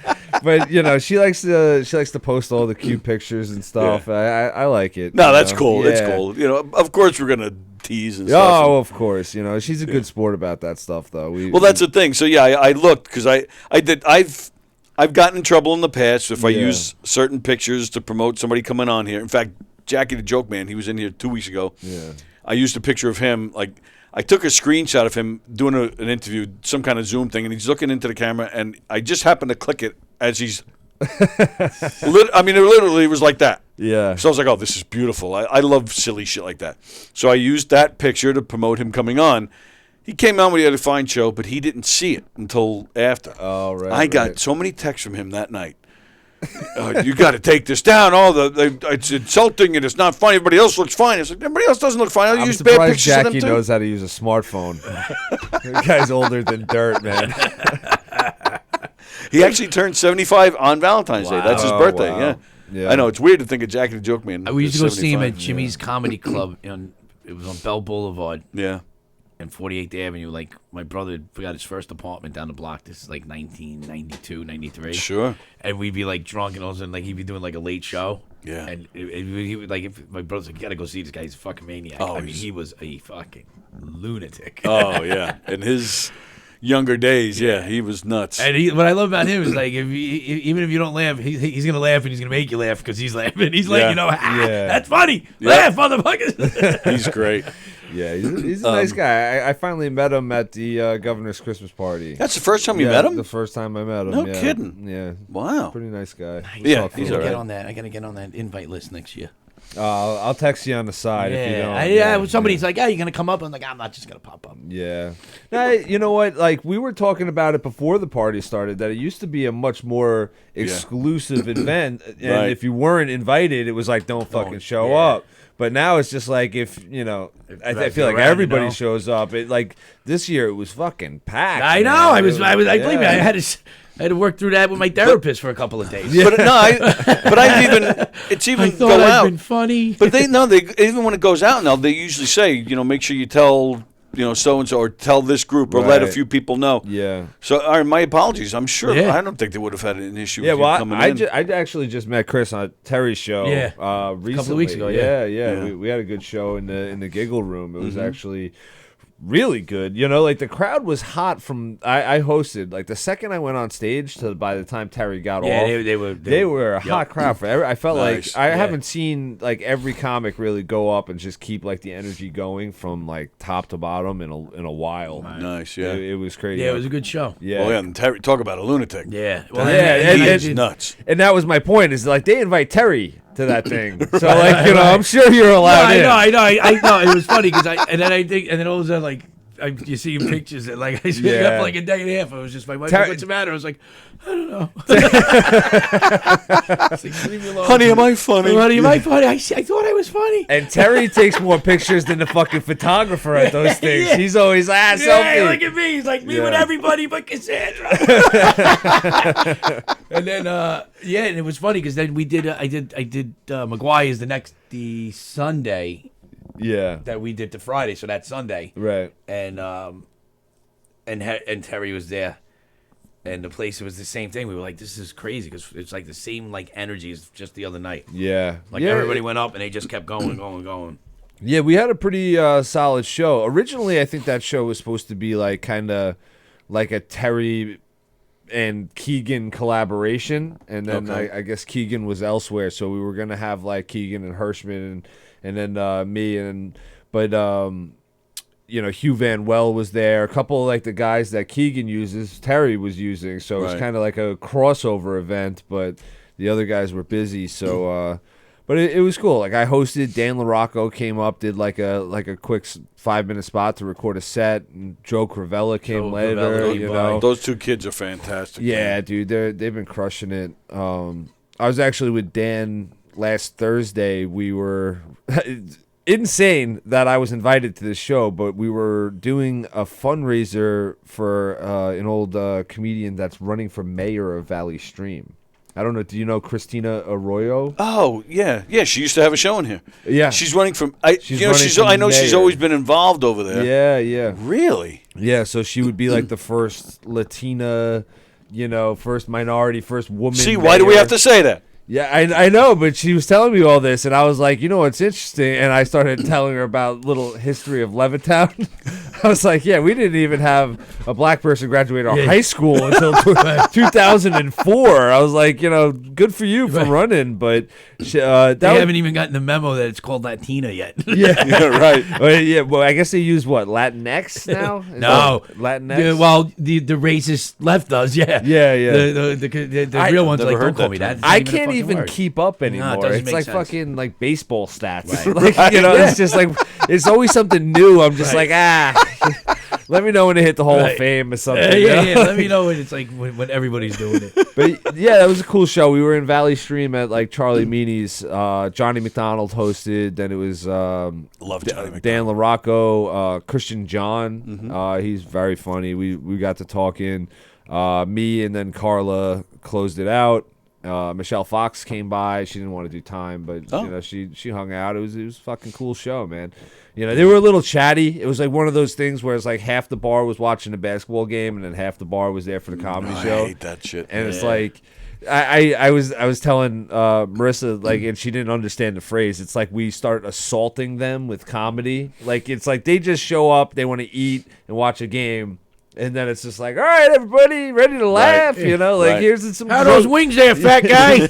But you know, she likes to post all the cute pictures and stuff. Yeah. I like it. No, that's cool. Yeah. That's cool. You know, of course we're gonna tease and stuff. Oh, of course. You know, she's a good sport about that stuff, though. That's the thing. So yeah, I looked because I've gotten in trouble in the past if I use certain pictures to promote somebody coming on here. In fact, Jackie the Joke Man, he was in here 2 weeks ago. Yeah. I used a picture of him, like I took a screenshot of him doing an interview, some kind of Zoom thing, and he's looking into the camera, and I just happened to click it as he's. It literally was like that. Yeah. So I was like, oh, this is beautiful. I love silly shit like that. So I used that picture to promote him coming on. He came on when he had a fine show, but he didn't see it until after. Oh, right. I got so many texts from him that night. You got to take this down. It's insulting and it's not funny. Everybody else looks fine. It's like, everybody else doesn't look fine. I'll use bad pictures Jackie of them too. knows how to use a smartphone. The guy's older than dirt, man. He actually turned 75 on Valentine's Day. That's his birthday. Wow. Yeah. I know. It's weird to think of Jackie the Joke Man. We used to go see him at Jimmy's Comedy Club. It was on Bell Boulevard. Yeah. And 48th Avenue. Like, my brother got his first apartment down the block. This is like 1992, 93. Sure. And we'd be like drunk, and all of a sudden, like, he'd be doing like a late show. Yeah. And he would, like, if my brother's like, you got to go see this guy. He's a fucking maniac. Oh, I mean, he was a fucking lunatic. Oh, yeah. In his younger days, he was nuts. And what I love about him is, like, even if you don't laugh, he's going to laugh, and he's going to make you laugh because he's laughing. He's like, that's funny. Laugh, motherfuckers. He's great. Yeah, he's a nice guy. I finally met him at the governor's Christmas party. That's the first time you met him? The first time I met him. No kidding. Yeah. Wow. Pretty nice guy. He's all right. I gotta get on that invite list next year. I'll text you on the side if you don't. Somebody's like, you're gonna come up. I'm like, I'm not just gonna pop up. Yeah. Now, you know what? Like, we were talking about it before the party started, that it used to be a much more exclusive event, and if you weren't invited, it was like, don't fucking show up. But now it's just like, I feel like everybody shows up. It, like, this year it was fucking packed. I know. I believe me. I had to work through that with my therapist for a couple of days. But it's even I thought go I'd out. been funny. But they even when it goes out now, they usually say, make sure you tell so and so, or tell this group, or let a few people know. Yeah. So, my apologies. I'm sure. Yeah. I don't think they would have had an issue. Yeah. With Well, you coming in. I actually just met Chris on Terry's show. Recently. A couple of weeks ago. Yeah. We had a good show in the Giggle Room. It was actually really good. Like, the crowd was hot from I hosted. Like, the second I went on stage to by the time Terry got off, they were a hot crowd for I felt like I haven't seen like every comic really go up and just keep like the energy going from like top to bottom in a while. Nice, yeah. It was crazy. Yeah, it was a good show. Yeah. Oh, yeah, and Terry, talk about a lunatic. Yeah. Well, and nuts. And that was my point, is like they invite Terry to that thing. So like, I'm sure you're allowed in. I know. It was funny because and then all of a sudden, like, you see pictures that, like, I stayed up for like a day and a half. I was just like, what's the matter? I was like, I don't know. Like, leave me alone. Honey, am I funny? Honey, am I funny? I thought I was funny. And Terry takes more pictures than the fucking photographer at those things. He's always selfie. Look at me. He's like me with everybody but Cassandro. And then and it was funny because then I did McGuire's the Sunday. Yeah. That we did to Friday, so that's Sunday. Right. And Terry was there. And the place, it was the same thing. We were like, this is crazy because it's like the same like energy as just the other night. Yeah. Like everybody went up and they just kept going. Yeah, we had a pretty solid show. Originally, I think that show was supposed to be like kind of like a Terry and Keegan collaboration, and then I guess Keegan was elsewhere, so we were gonna have like Keegan and Hirschman and then me but Hugh Van Well was there. A couple of like the guys that Keegan uses, Terry was using, so it was kind of like a crossover event, but the other guys were busy. So, But it was cool. Like I hosted. Dan LaRocco came up, did like a quick 5-minute spot to record a set. And Joe Cravella came later. You know, those two kids are fantastic. Yeah, man. dude, they've been crushing it. I was actually with Dan last Thursday. We were insane that I was invited to this show, but we were doing a fundraiser for an old comedian that's running for mayor of Valley Stream. I don't know. Do you know Christina Arroyo? Oh yeah. She used to have a show in here. Yeah, she's running from. I know she's always been involved over there. Yeah. Really? Yeah. So she would be like the first Latina, first minority, first woman. See, why do we have to say that? Yeah, I know, but she was telling me all this, and I was like, what's interesting? And I started telling her about little history of Levittown. I was like, yeah, we didn't even have a black person graduate our high school until 2004. I was like, good for you for running, but they haven't even gotten the memo that it's called Latina yet. Yeah, right. Well, I guess they use what, Latinx now? No, Latinx. Well, the racist left does, yeah. The real ones like, don't call me that. I can't even keep up anymore. No, it's like sense. fucking like baseball stats. Right. It's just like it's always something new. I'm just like let me know when to hit the Hall of Fame or something. Yeah. Let me know when it's like when everybody's doing it. But yeah, that was a cool show. We were in Valley Stream at like Charlie Meany's. Johnny McDonald hosted. Then it was Love Johnny McDonald. Dan LaRocco, Christian John. He's very funny. We got to talking. Me and then Carla closed it out. Michelle Fox came by. She didn't want to do time, but she hung out. It was a fucking cool show, man. They were a little chatty. It was like one of those things where it's like half the bar was watching a basketball game and then half the bar was there for the comedy show. I hate that shit. And it's like I was telling Marissa, like, and she didn't understand the phrase. It's like we start assaulting them with comedy. Like it's like they just show up, they want to eat and watch a game. And then it's just like, all right, everybody, ready to laugh, here's some. How those wings there, fat guy?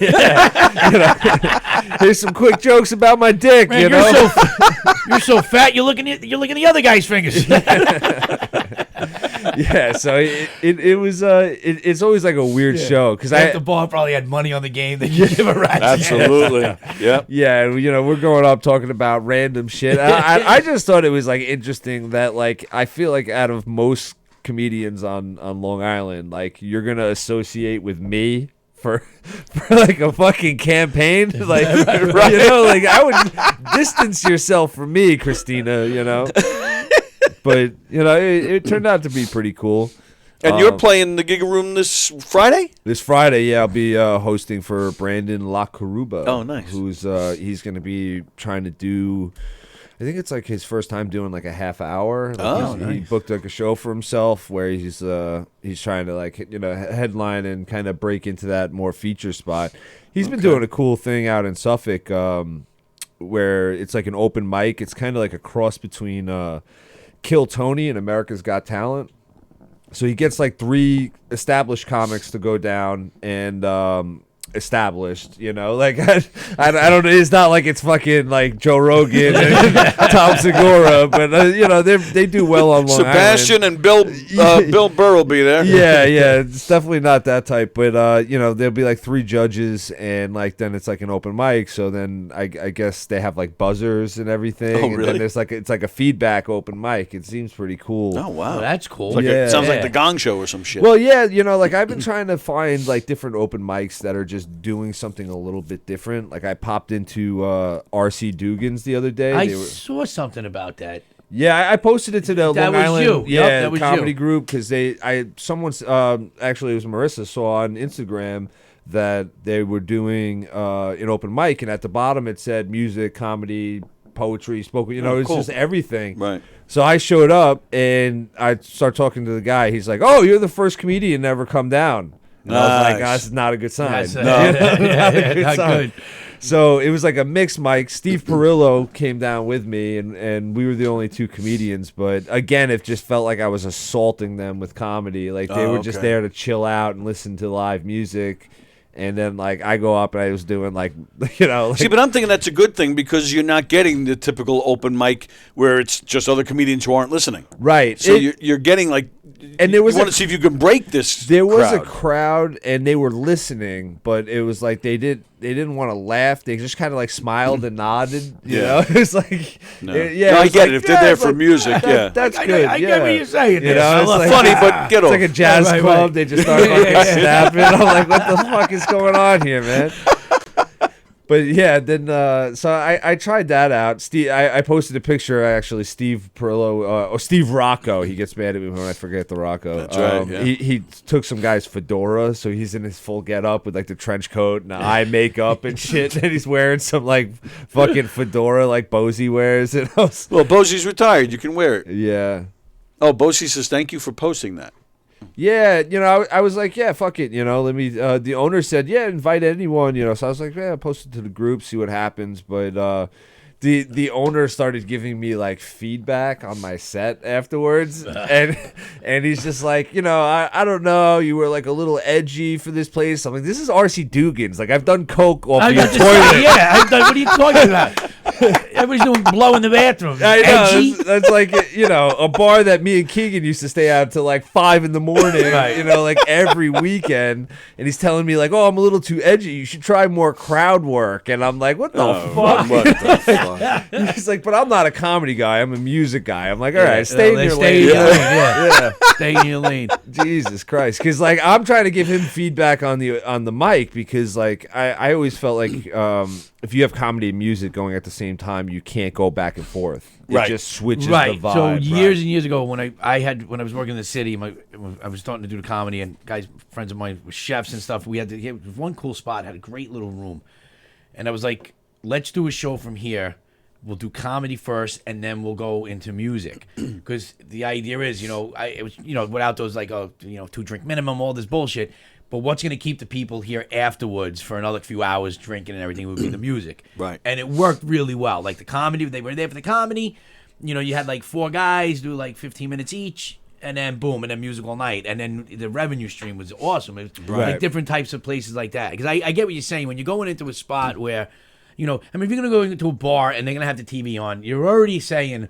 Here's some quick jokes about my dick. Man, you're so fat. You're looking at the other guy's fingers. Yeah, so it was it's always like a weird show because the bar probably had money on the game. They give a rat's Absolutely, yeah. We're going up talking about random shit. I just thought it was like interesting that like I feel like out of most comedians on Long Island, like you're gonna associate with me for like a fucking campaign, like like I would distance yourself from me, Christina, but it turned out to be pretty cool. And you're playing the Giga Room this Friday? This Friday, yeah, I'll be hosting for Brandon LaCaruba. Oh, nice. Who's he's gonna be trying to do. I think it's like his first time doing like a half hour. Like he booked like a show for himself where he's trying to like headline and kind of break into that more feature spot. He's been doing a cool thing out in Suffolk where it's like an open mic. It's kind of like a cross between Kill Tony and America's Got Talent. So he gets like 3 established comics to go down and established, like I don't know. It's not like it's fucking like Joe Rogan and Tom Segura, but they do well on Long Sebastian Island. and Bill Burr will be there. Yeah, it's definitely not that type, but there'll be like 3 judges and like then it's like an open mic. So then I guess they have like buzzers and everything. Oh, really? And then there's like it's like a feedback open mic. It seems pretty cool. Oh wow, well, that's cool. Sounds like the Gong Show or some shit. Well, yeah, like I've been trying to find like different open mics that are just doing something a little bit different. Like I popped into RC Dugan's the the other day. I saw something about that. Yeah, I posted it to the Long Island comedy you. group because someone's actually it was Marissa saw on Instagram that they were doing an open mic, and at the bottom it said music, comedy, poetry, spoken. It's cool. just everything. Right. So I showed up and I start talking to the guy. He's like, "Oh, you're the first comedian to ever come down." And I was like, "Oh, this is not a good sign." Not good. So it was like a mixed mic. Steve Perillo came down with me, and we were the only 2 comedians. But again, it just felt like I was assaulting them with comedy. Like they were just there to chill out and listen to live music. And then, like, I go up and I was doing, like, See, but I'm thinking that's a good thing because you're not getting the typical open mic where it's just other comedians who aren't listening. Right. So you're getting, like, And there was you want to see if you can break this. There was crowd. a crowd, and they were listening, but it was like they didn't want to laugh. They just kind of like smiled and nodded. You know, it was like, no. yeah, No, I was get like, it. If they're there for like, music, that's good. I get what you're saying. You know, it's like, funny, but get it's off. like a jazz Right, club. right. They just start fucking snapping. I'm like, what the fuck is going on here, man? But yeah, then so I tried that out. Steve, I posted a picture actually. Steve Perillo or Steve Rocco. He gets mad at me when I forget the Rocco. That's right. Yeah. He took some guy's fedora, so he's in his full getup with like the trench coat and the eye makeup and shit. And he's wearing some like fucking fedora like Bozy wears. And I was, Well, Bosie's retired. You can wear it. yeah. Oh, Bosie says thank you for posting that. Yeah, you know, I was like, yeah, fuck it, you know, let me, the owner said, yeah, invite anyone, you know, so I was like, yeah, post it to the group, see what happens, but, the owner started giving me, like, feedback on my set afterwards, and he's just like, you know, I don't know, you were, like, a little edgy for this place. I'm like, this is R.C. Dugan's, like, I've done coke off of your toilet. Yeah, I've done, what are you talking about? Everybody's doing blow in the bathroom. I know, Edgy. that's like, you know, a bar that me and Keegan used to stay out till like 5 a.m, Right. you know, like every weekend. And he's telling me like, oh, I'm a little too edgy. You should try more crowd work. And I'm like, what the fuck? What the fuck? He's like, but I'm not a comedy guy. I'm a music guy. I'm like, all right, stay in your Stay lane. in your lane, yeah. Yeah. Stay in your lane. Jesus Christ. Because like I'm trying to give him feedback on the mic because like I always felt like if you have comedy and music going at the same time, you can't go back and forth. It Right. just switches Right. the vibe. So years and years ago, when when I was working in the city, I was starting to do the comedy, and friends of mine were chefs and stuff. We had one cool spot, had a great little room, and I was like, let's do a show from here. We'll do comedy first, and then we'll go into music. Because the idea is, it was without those like 2-drink minimum, all this bullshit. But what's going to keep the people here afterwards for another few hours drinking and everything would be the music. Right. And it worked really well. Like the comedy, they were there for the comedy. You had like 4 guys do like 15 minutes each, and then boom, and then music all night. And then the revenue stream was awesome. It was like different types of places like that. Because I get what you're saying. When you're going into a spot where, if you're going to go into a bar and they're going to have the TV on, you're already saying,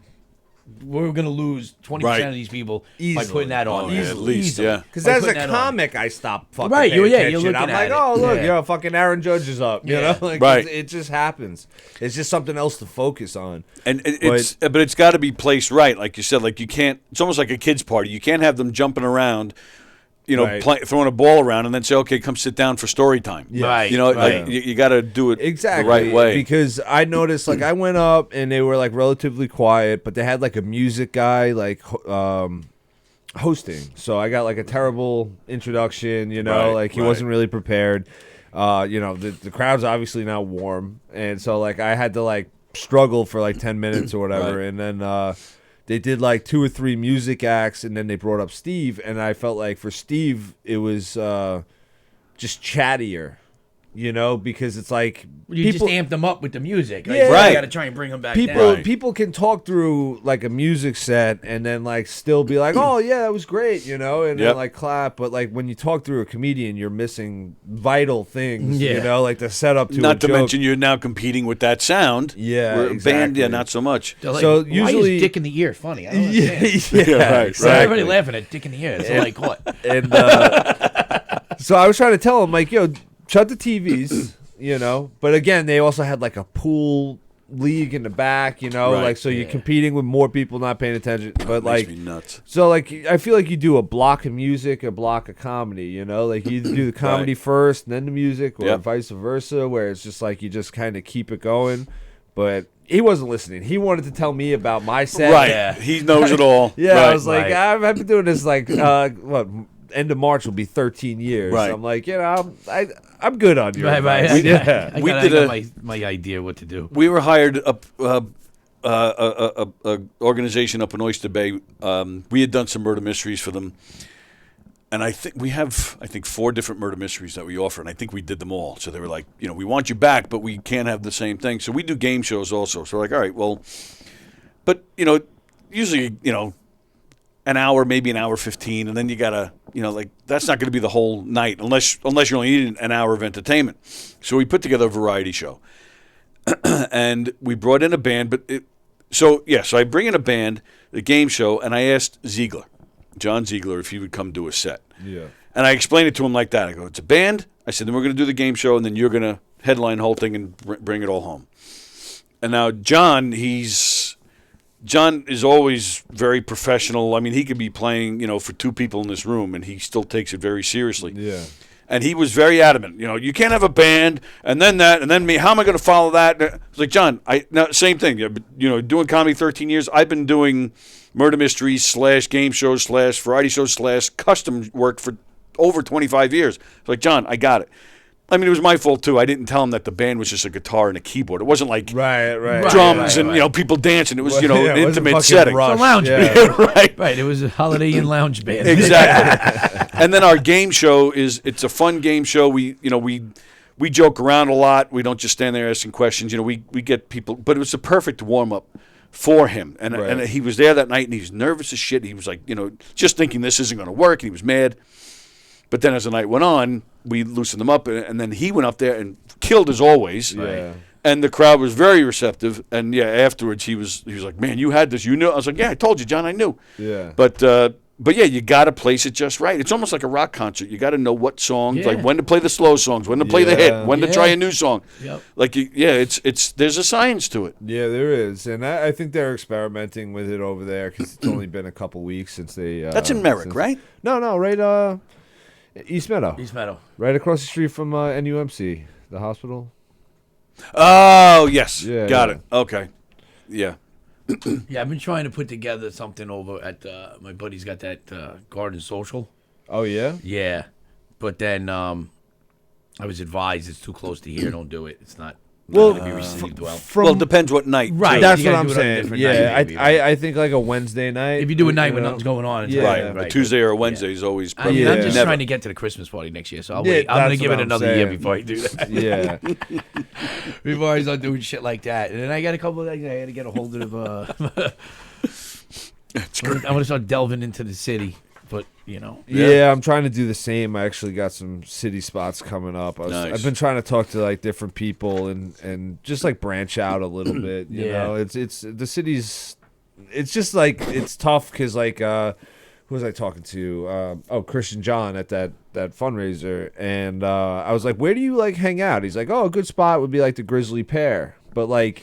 we're going to lose 20% of these people by putting that on. Oh, yeah, at least, yeah. Because as a comic, I stopped fucking Right, paying you're attention. looking I'm at like, it. oh, look, Yeah. fucking Aaron Judge is up. You know? Like, Right. it just happens. It's just something else to focus on. And it's got to be placed right, like you said. Like you can't. It's almost like a kids' party. You can't have them jumping around, Right. throwing a ball around, and then say, "Okay, come sit down for story time." Yeah. Right. Like you got to do it Exactly the right way. Because I noticed, like, I went up and they were like relatively quiet, but they had like a music guy like hosting. So I got like a terrible introduction. Like he wasn't really prepared. The crowd's obviously now warm, and so like I had to like struggle for like 10 minutes or whatever, and then they did like 2 or 3 music acts, and then they brought up Steve, and I felt like for Steve it was just chattier, because it's like You just amped them up with the music. Like, Yeah. so Right. You got to try and bring them back down. People can talk through like a music set and then like still be like, oh yeah, that was great, and then Yep. like clap. But like when you talk through a comedian, you're missing vital things, Yeah. like the setup to a Not to joke. mention you're now competing with that sound. Yeah, Where a band, exactly. not so much. They're like, So why usually- is dick in the ear funny? I don't yeah, understand. yeah, right, exactly. Everybody laughing at dick in the ear. That's all I caught. And so I was trying to tell him like, yo, shut the TVs, But again, they also had like a pool league in the back, Right. so you're competing with more people not paying attention. But like, Makes me nuts. so like, I feel like you do a block of music, a block of comedy. Like you either do the comedy first, and then the music, or Yep. vice versa, where it's just like you just kind of keep it going. But he wasn't listening. He wanted to tell me about my set. Right. Yeah. He knows it all. Yeah, Right. I was like, Right. I've been doing this like end of March will be 13 years. Right. I'm like, I'm good on your Right. advice. Yeah. I We got, did I got a- my idea what to do. We were hired a organization up in Oyster Bay. We had done some murder mysteries for them, and I think we have 4 different murder mysteries that we offer, and I think we did them all. So they were like, we want you back, but we can't have the same thing. So we do game shows also. So we're like, all right, well, but usually an hour, maybe an hour 15, and then you gotta that's not going to be the whole night unless you're only needing an hour of entertainment. So we put together a variety show. And we brought in a band, so I bring in a band, the game show, and I asked Ziegler, John Ziegler, if he would come do a set. Yeah. And I explained it to him like that. I go, it's a band. I said, then we're going to do the game show, and then you're going to headline the whole thing and bring it all home. And now John is always very professional. I mean, he could be playing, for two people in this room, and he still takes it very seriously. Yeah. And he was very adamant. You can't have a band, and then that, and then me. How am I going to follow that? It's like, John, same thing. Doing comedy 13 years. I've been doing murder mysteries / game shows / variety shows / custom work for over 25 years. It's like, John, I got it. I mean, it was my fault, too. I didn't tell him that the band was just a guitar and a keyboard. It wasn't like drums and people dancing. It was, an intimate setting. It's a lounge band. Right. It was a Holiday Inn lounge band. Exactly. And then our game show it's a fun game show. We joke around a lot. We don't just stand there asking questions. We get people. But it was the perfect warm-up for him. And he was there that night, and he was nervous as shit. He was like, just thinking this isn't going to work, and he was mad. But then as the night went on, we loosened him up, and then he went up there and killed as always. Yeah. And the crowd was very receptive. And afterwards he was like, "Man, you had this. You knew." I was like, "Yeah, I told you, John. I knew." Yeah. But yeah, you got to place it just right. It's almost like a rock concert. You got to know what songs, like when to play the slow songs, when to play the hit, when to try a new song. Yep. Like it's there's a science to it. Yeah, there is, and I think they're experimenting with it over there because it's only been a couple weeks since they. That's in Merrick, right? No, right. East Meadow. Right across the street from NUMC, the hospital. Oh, yes. Yeah, Got it. Okay. Yeah. Yeah, I've been trying to put together something over at my buddy's got that Garden Social. Oh, yeah? Yeah. But then I was advised it's too close to here. Don't do it. It's not going to be received well. Well, it depends what night. Right. That's You what gotta I'm do it on a saying. different Yeah, night, maybe, I think like a Wednesday night. If you do a night when nothing's going on, it's Yeah. Right. A Tuesday or a Wednesday is always I'm perfect. just Never. trying to get to the Christmas party next year, so I'll Yeah, wait. I'm going to that's give what it I'm another year saying. before I do that. Yeah. Before I start doing shit like that. And then I got a couple of things I got to get a hold of. That's great. I'm going to start delving into the city. But, Yeah, I'm trying to do the same. I actually got some city spots coming up. Nice. I've been trying to talk to like different people and just like branch out a little bit. You know, it's the city's. It's just like it's tough because like who was I talking to? Christian John at that fundraiser, and I was like, where do you like hang out? He's like, a good spot would be like the Grizzly Pear, but like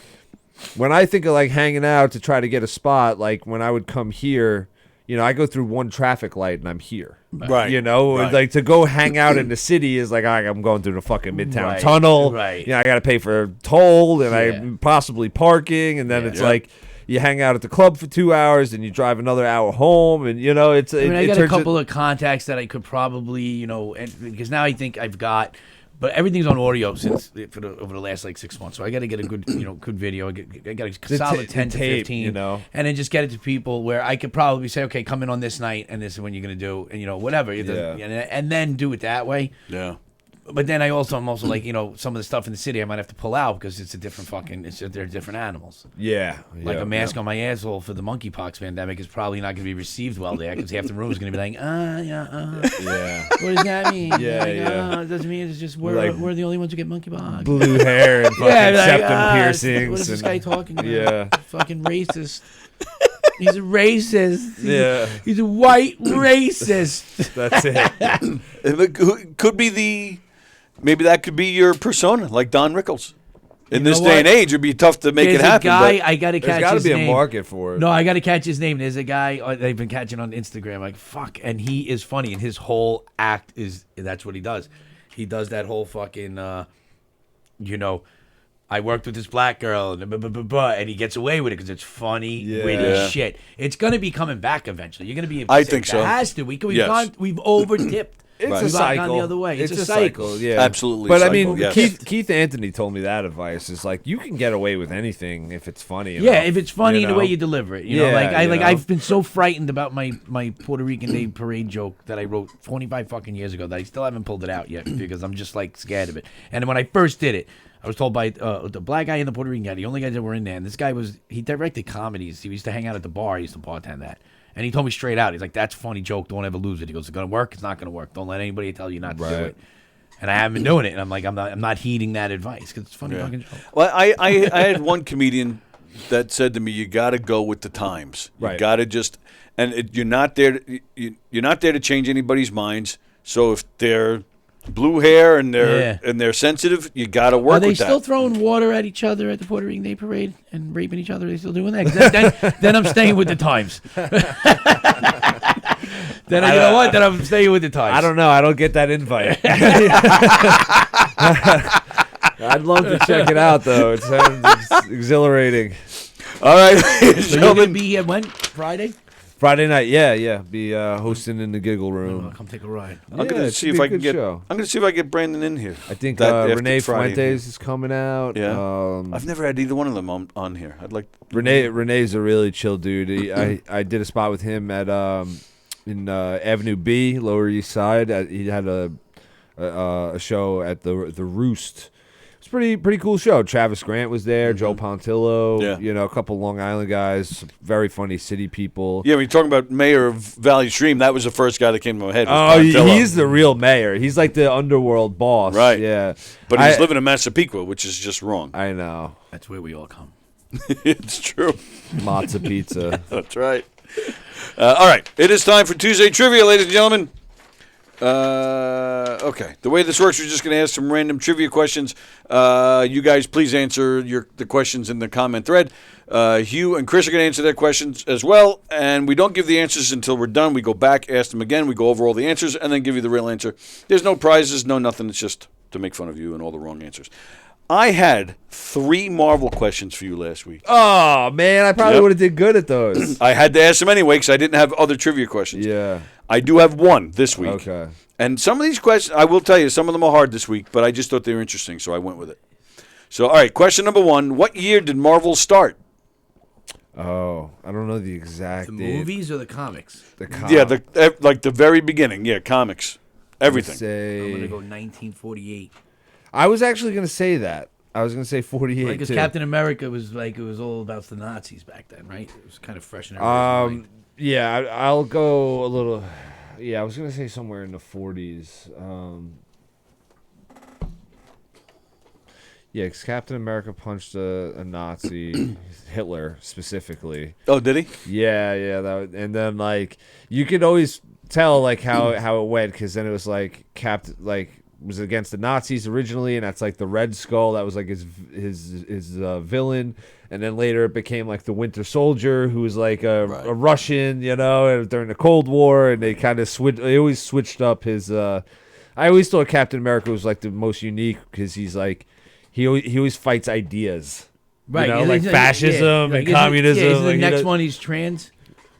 when I think of like hanging out to try to get a spot, like when I would come here. I go through one traffic light and I'm here. Right. Right. Like to go hang out in the city is like I'm going through the fucking Midtown Tunnel. Right. I got to pay for toll and I possibly parking, and then it's like you hang out at the club for 2 hours and you drive another hour home, and it's. I got a couple of contacts that I could probably because now I think I've got. But everything's on audio over the last like 6 months, so I got to get a good good video. I got a solid 10 to 15, and then just get it to people where I could probably say, okay, come in on this night, and this is when you're gonna do, and whatever, and then do it that way. Yeah. But then I'm also like some of the stuff in the city I might have to pull out because it's a different they're different animals. Yeah. Like a mask on my asshole for the monkeypox pandemic is probably not going to be received well there because half the room is going to be like, Yeah. What does that mean? Yeah. It doesn't mean it's just we're the only ones who get monkeypox. Blue hair and fucking septum piercings. What is this guy talking about? Yeah. Fucking racist. He's a racist. Yeah. He's a white racist. That's it. It could be maybe that could be your persona, like Don Rickles. In this know day and what? age, it'd be tough to make There's it happen. A guy, but I got to catch his name. There's got to be a market for it. No, I got to catch his name. There's a guy they've been catching on Instagram. Like, fuck. And he is funny. And his whole act that's what he does. He does that whole fucking, I worked with this black girl, and he gets away with it because it's funny, witty shit. It's going to be coming back eventually. You're going to be. I think so. It has to. We've over-tipped. It's We've a cycle. gone the other way. It's a cycle. Yeah, absolutely. But cycle, I mean, yes. Keith Anthony told me that advice is like you can get away with anything if it's funny. Yeah, if it's funny in the way you deliver it. I've been so frightened about my Puerto Rican Day parade joke that I wrote 25 fucking years ago that I still haven't pulled it out yet because I'm just like scared of it. And when I first did it, I was told by the black guy and the Puerto Rican guy, the only guys that were in there, and this guy he directed comedies. He used to hang out at the bar. He used to bartend that. And he told me straight out, he's like, that's a funny joke. Don't ever lose it. He goes, it's going to work. It's not going to work. Don't let anybody tell you not to do it. And I haven't been doing it. And I'm like, I'm not heeding that advice because it's a funny fucking joke. Well, I had one comedian that said to me, "You got to go with the times. You Right. got to just, and you're not there. You're not there to change anybody's minds. So if they're blue hair and they're sensitive, you got to work Are they with still that. throwing water at each other at the Puerto Rican Day Parade and raping each other? Are they still doing that? 'Cause then I'm staying with the times. Then you know what? Then I'm staying with the times. I don't know. I don't get that invite. I'd love to check it out, though. It sounds exhilarating. All right, So you're gonna be here when? Friday? Friday night, yeah. Be hosting in the Giggle Room. I'll come take a ride. I'm gonna it see should if be a I can good get. show. I'm gonna see if I can get Brandon in here. I think That after Renee Friday. Fuentes is coming out. Yeah, I've never had either one of them on here. I'd like Renee's a really chill dude. I did a spot with him at in Avenue B, Lower East Side. He had a show at the Roost. It's pretty cool show. Travis Grant was there, Joe Pontillo, a couple Long Island guys, very funny city people. Yeah, when you're talking about mayor of Valley Stream, that was the first guy that came to my head. Oh, Pontillo. he's the real mayor. He's like the underworld boss. Right. Yeah. But he's living in Massapequa, which is just wrong. I know. That's where we all come. It's true. Matzo pizza. That's right. All right. It is time for Tuesday Trivia, ladies and gentlemen. Okay. The way this works, we're just going to ask some random trivia questions. You guys, please answer the questions in the comment thread. Hugh and Chris are going to answer their questions as well, and we don't give the answers until we're done. We go back, ask them again, we go over all the answers, and then give you the real answer. There's no prizes, no nothing. It's just to make fun of you and all the wrong answers. I had 3 Marvel questions for you last week. Oh, man, I probably would have did good at those. I had to ask them anyway because I didn't have other trivia questions. Yeah. I do have one this week. Okay. And some of these questions, I will tell you, some of them are hard this week, but I just thought they were interesting, so I went with it. So, all right, question number 1. What year did Marvel start? Oh, I don't know the exact The date. movies or the comics? Yeah, the very beginning. Yeah, comics. Everything. I'm going to go 1948. I was actually going to say that. I was going to say 48, Because too. Captain America was like, it was all about the Nazis back then, right? It was kind of fresh in everybody's mind. Yeah, I'll go a little... Yeah, I was going to say somewhere in the 40s. Yeah, because Captain America punched a Nazi, Hitler specifically. Oh, did he? Yeah. And then, like, you could always tell, like, how it went, because then it was, like, was against the Nazis originally, and that's, like, the Red Skull. That was, like, his villain. And then later it became, like, the Winter Soldier, who was, like, a Russian, during the Cold War, and they kind of they always switched up his... I always thought Captain America was, like, the most unique, because he's, like... He always fights ideas, Right? like fascism and communism. Isn't the like, next one he's trans?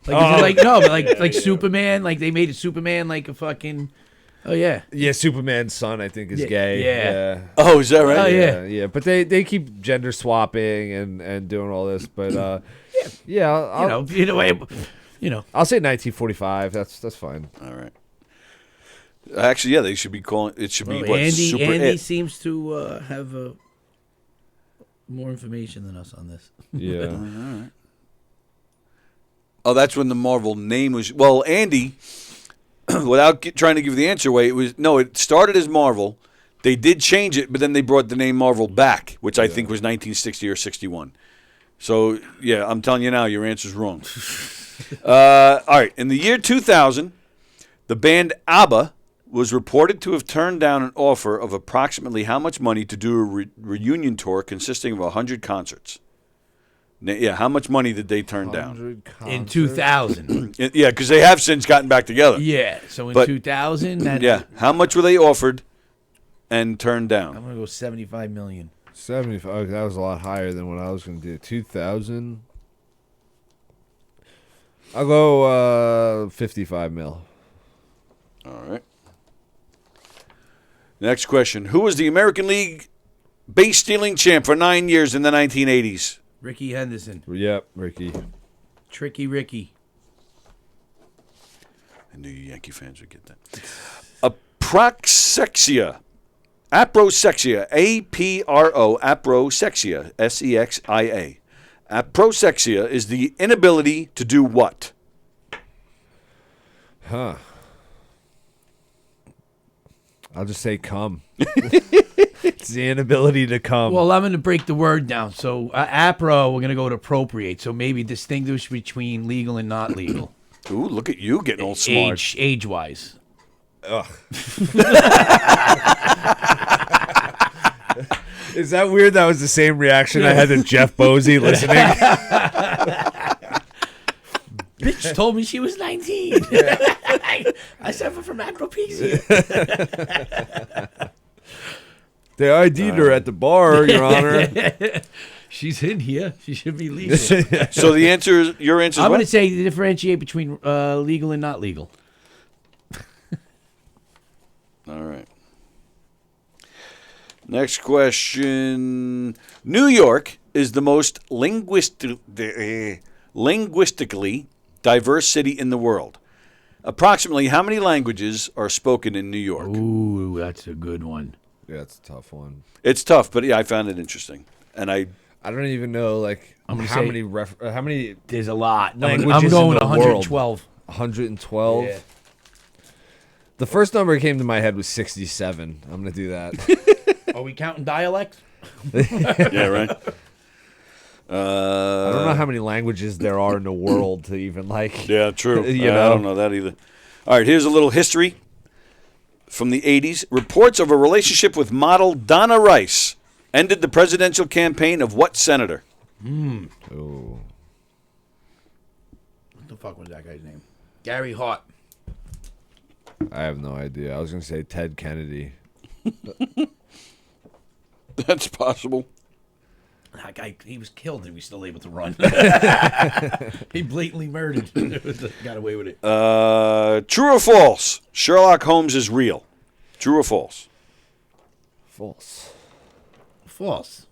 Like, no, but like Superman, like they made Superman like a fucking. Oh yeah. Yeah, Superman's son, I think, is gay. Yeah. Oh, is that right? Oh yeah. Yeah. But they keep gender swapping and doing all this. But I'll say 1945. That's fine. All right. Actually, yeah, they should be calling it. Should be what? Super Andy It. seems to have more information than us on this. Yeah. All right. Oh, that's when the Marvel name was. Well, Andy, without trying to give the answer away, it started as Marvel. They did change it, but then they brought the name Marvel back, which I think was 1960 or 61. So, yeah, I'm telling you now, your answer's wrong. All right. In the year 2000, the band ABBA was reported to have turned down an offer of approximately how much money to do a reunion tour consisting of 100 concerts? Yeah, how much money did they turn down? In 2000. Yeah, because they have since gotten back together. Yeah, so in 2000. Yeah, how much were they offered and turned down? I'm going to go 75 million. 75. Okay, that was a lot higher than what I was going to do. 2000. I'll go 55 mil. All right. Next question. Who was the American League base stealing champ for 9 years in the 1980s? Ricky Henderson. Yep, Ricky. Tricky Ricky. I knew you Yankee fans would get that. Aprosexia. Aprosexia. A-P-R-O. Aprosexia. S-E-X-I-A. Aprosexia is the inability to do what? Huh. I'll just say come. It's the inability to come. Well, I'm going to break the word down. So, APRA, we're going to go to appropriate. So maybe distinguish between legal and not legal. Ooh, look at you getting all smart. Age-wise. Ugh. Is that weird? That was the same reaction I had to Jeff Bosey listening. Bitch told me she was 19. I suffer from acropecia. They ID'd her at the bar, Your Honor. She's in here. She should be legal. So the answer is, your answer is I'm what? going to say differentiate between legal and not legal. All right. Next question. New York is the most linguistically diverse city in the world. Approximately how many languages are spoken in New York? Ooh, that's a good one. Yeah, it's a tough one. It's tough, but yeah, I found it interesting. And I don't even know how many there's a lot. languages I'm going in the 112. World. 112. Yeah. The first number that came to my head was 67. I'm gonna do that. Are we counting dialects? Yeah, right. I don't know how many languages there are in the world to even Yeah, true. I don't know that either. All right, here's a little history from the 80s. Reports of a relationship with model Donna Rice ended the presidential campaign of what senator? Oh. What the fuck was that guy's name? Gary Hart. I have no idea. I was gonna say Ted Kennedy. That's possible. That guy, he was killed and he was still able to run. He blatantly murdered. Got away with it. True or false? Sherlock Holmes is real. True or false? False. False.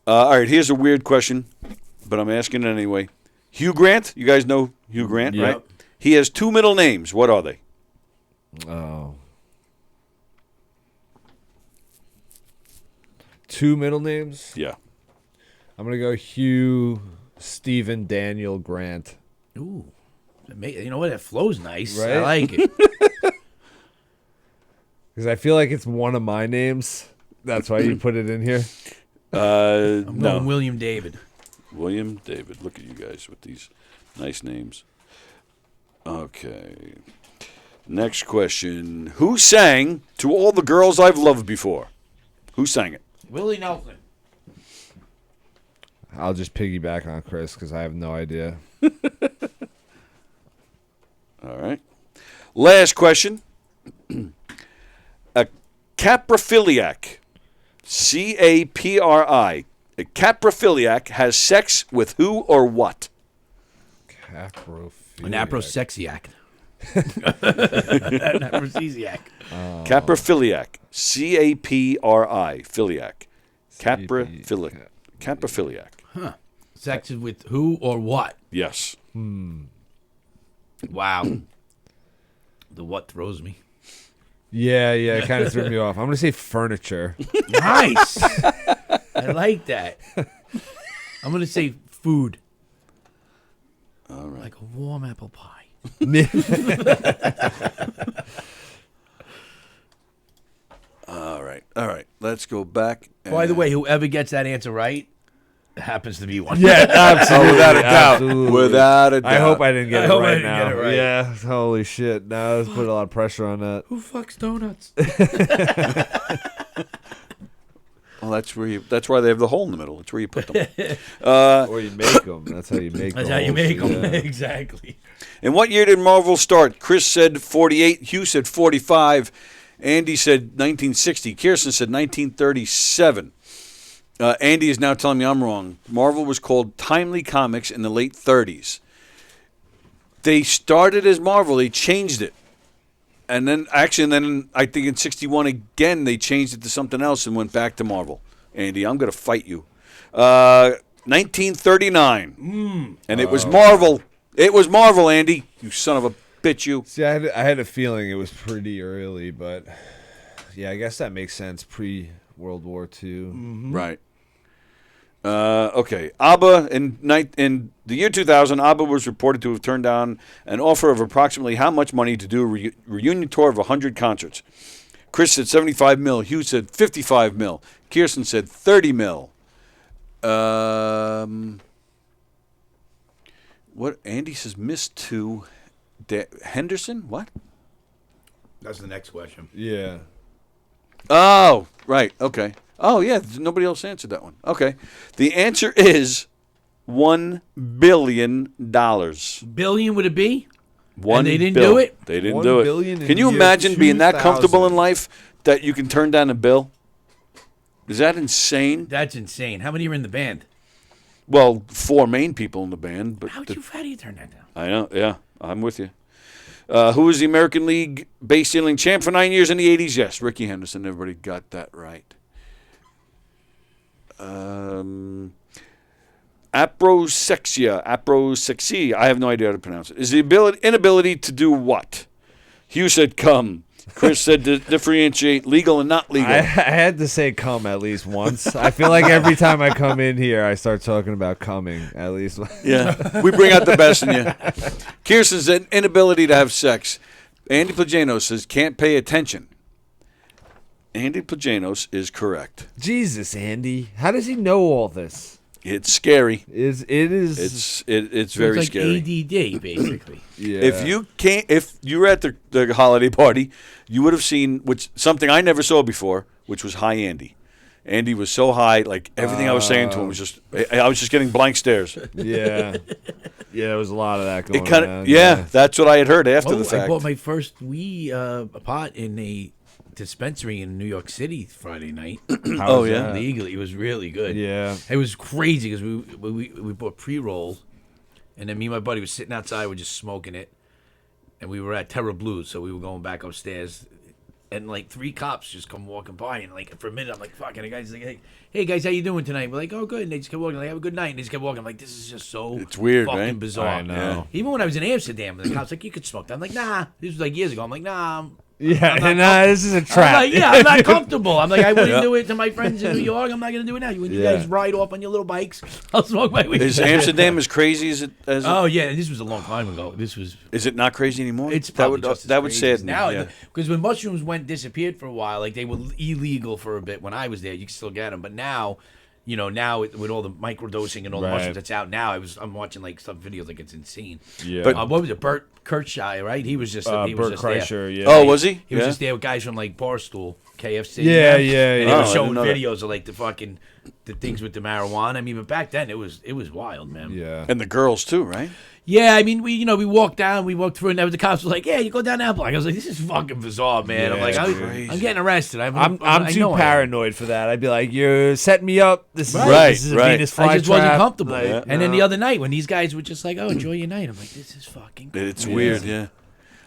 All right, here's a weird question, but I'm asking it anyway. Hugh Grant, you guys know Hugh Grant, right? He has two middle names. What are they? Oh. Two middle names? Yeah. I'm going to go Hugh, Stephen, Daniel, Grant. Ooh. You know what? It flows nice. Right? I like it. Because I feel like it's one of my names. That's why you put it in here. I'm No. going William David. William David. Look at you guys with these nice names. Okay. Next question. Who sang To All the Girls I've Loved Before? Who sang it? Willie Nelson. I'll just piggyback on Chris because I have no idea. All right. Last question. A caprophiliac, C-A-P-R-I, a caprophiliac has sex with who or what? Caprophiliac. An aprosexiac. An aphrodisiac. Caprophiliac, C-A-P-R-I, philiac. Caprophiliac. Caprophiliac. Huh. Sex is with who or what? Yes. Wow. The what throws me. Yeah, it kind of threw me off. I'm going to say furniture. Nice. I like that. I'm going to say food. All right. Like a warm apple pie. All right. Let's go back. By the way, whoever gets that answer right happens to be one. Yeah, absolutely. Without a doubt. Absolutely. Without a doubt. I hope I didn't get it hope I right didn't now. get it right. Yeah, holy shit. Now let's put a lot of pressure on that. Who fucks donuts? Well, that's why they have the hole in the middle. That's where you put them. Or you make them. That's how you make them. That's how you make them. Exactly. In what year did Marvel start? Chris said 48. Hugh said 45. Andy said 1960. Kirsten said 1937. Andy is now telling me I'm wrong. Marvel was called Timely Comics in the late 30s. They started as Marvel. They changed it. And then I think in 61 again, they changed it to something else and went back to Marvel. Andy, I'm going to fight you. 1939. And it was Marvel. It was Marvel, Andy. You son of a bitch, you. See, I had a feeling it was pretty early, but yeah, I guess that makes sense. Pre-World War II. Right. Okay. ABBA, in the year 2000, ABBA was reported to have turned down an offer of approximately how much money to do a reunion tour of 100 concerts. Chris said 75 mil. Hugh said 55 mil. Kirsten said 30 mil. What? Andy says missed 2. Henderson? What? That's the next question. Yeah. Oh, right. Okay. Oh, yeah. Nobody else answered that one. Okay. The answer is $1 billion. Billion would it be? One and they didn't bill. do it? They didn't 1 do billion it. in Can you year imagine being that 2000? comfortable in life that you can turn down a bill? Is that insane? That's insane. How many are in the band? Well, 4 main people in the band. But How do you turn that down? I know. Yeah, I'm with you. Who was the American League base stealing champ for 9 years in the 80s? Yes, Ricky Henderson. Everybody got that right. Aprosexia. I have no idea how to pronounce it. Is the inability to do what? Hugh said come. Chris said to differentiate legal and not legal. I had to say come at least once. I feel like every time I come in here, I start talking about coming at least. Yeah, we bring out the best in you. Kirsten said inability to have sex. Andy Plajanos says can't pay attention. Andy Plajanos is correct. Jesus, Andy. How does he know all this? It's scary. It's very like scary. ADD, basically. Yeah. If you were at the holiday party, you would have seen something I never saw before, which was high Andy. Andy was so high, like everything I was saying to him was just I was just getting blank stares. Yeah. Yeah, there was a lot of that going on. Yeah, that's what I had heard after the fact. I bought my first pot in a dispensary in New York City Friday night. Oh yeah, legally, it was really good. Yeah, it was crazy because we bought pre-roll, and then me and my buddy was sitting outside, we're just smoking it, and we were at Terra Blues, so we were going back upstairs, and like 3 cops just come walking by, and like for a minute I'm like, fuck, and the guy's like, hey guys, how you doing tonight? We're like, oh good, and they just kept walking, like, have a good night, and they just kept walking. I'm like, this is just so it's weird, fucking right? bizarre. I know. Yeah. Even when I was in Amsterdam, the cops like, you could smoke that. I'm like, nah. This was like years ago. I'm like, nah. This is a trap. I'm like, I'm not comfortable. I'm like, I wouldn't do it to my friends in New York. I'm not going to do it now. When you guys ride off on your little bikes, I'll smoke my weed. Is Amsterdam as crazy as it? Oh yeah, this was a long time ago. This was. Is it not crazy anymore? It's probably that would sadden now me. because when mushrooms disappeared for a while, like they were illegal for a bit. When I was there, you could still get them, but now. Now with all the microdosing and all the mushrooms that's out now, I'm watching like some videos, like it's insane. Yeah. But what was it, Bert Kirchshire, right? He was just Bert Kreischer, there. yeah. Oh, was he? He was just there with guys from like Barstool, KFC. Yeah. And he was showing I didn't know videos of like the things with the marijuana. I mean, but back then it was wild, man. Yeah. And the girls too, right? Yeah, I mean, we walked through, and the cops were like, "Yeah, you go down that block." I was like, "This is fucking bizarre, man." I'm like, I'm getting arrested. I'm too paranoid for that. I'd be like, "You're setting me up. This is a Venus flytrap." I just wasn't comfortable. Like, and then the other night, when these guys were just like, "Oh, enjoy your night," I'm like, "This is fucking crazy." It's weird, yeah.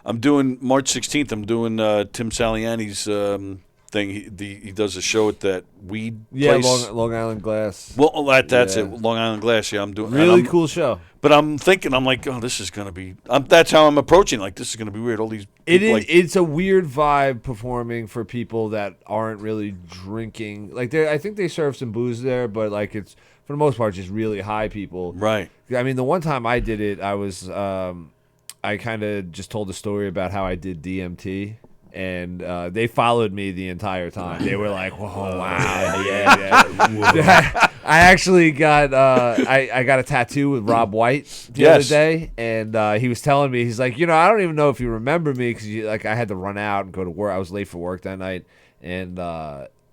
I'm doing March 16th. I'm doing Tim Saliani's thing. He does a show at that weed place. Long Island Glass. Well, that's it. Long Island Glass. Yeah, I'm doing really cool show. But I'm like, oh, this is gonna be. That's how I'm approaching. Like, this is gonna be weird. All these. It's a weird vibe performing for people that aren't really drinking. Like, I think they serve some booze there, but like it's for the most part just really high people. Right. I mean, the one time I did it, I was I kind of just told a story about how I did DMT. And they followed me the entire time. They were like, "Whoa, wow, yeah." I actually got I got a tattoo with Rob White the other day, and he was telling me, he's like, I don't even know if you remember me because I had to run out and go to work. I was late for work that night, and